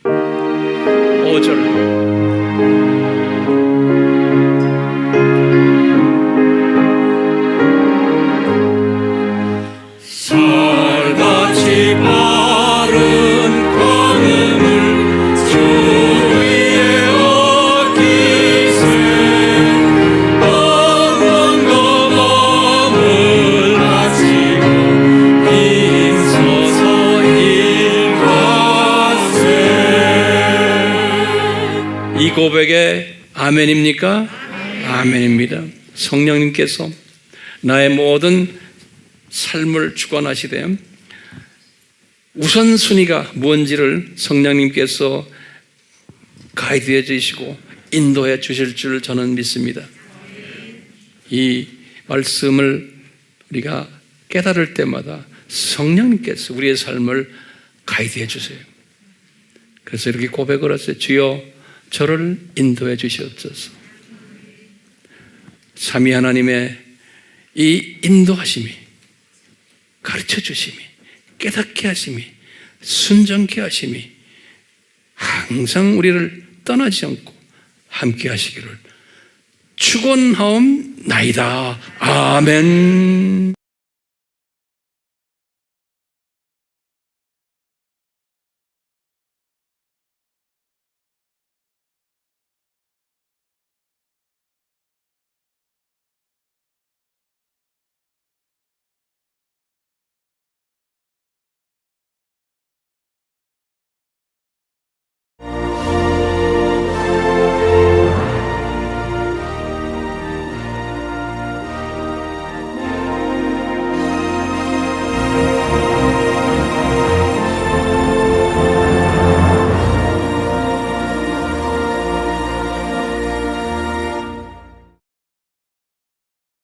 5절. 살같이 바른 걸음을 주 위에 얹기세 엉망과 마음을 바치고 힘써서 고백에 아멘입니까? 아멘입니다. 성령님께서 나의 모든 삶을 주관하시되 우선순위가 뭔지를 성령님께서 가이드해 주시고 인도해 주실 줄 저는 믿습니다. 이 말씀을 우리가 깨달을 때마다 성령님께서 우리의 삶을 가이드해 주세요. 그래서 이렇게 고백을 하세요. 주여 저를 인도해 주시옵소서. 삼위 하나님의 이 인도하심이, 가르쳐 주심이, 깨닫게 하심이, 순종케 하심이 항상 우리를 떠나지 않고 함께 하시기를 축원하옵나이다. 아멘.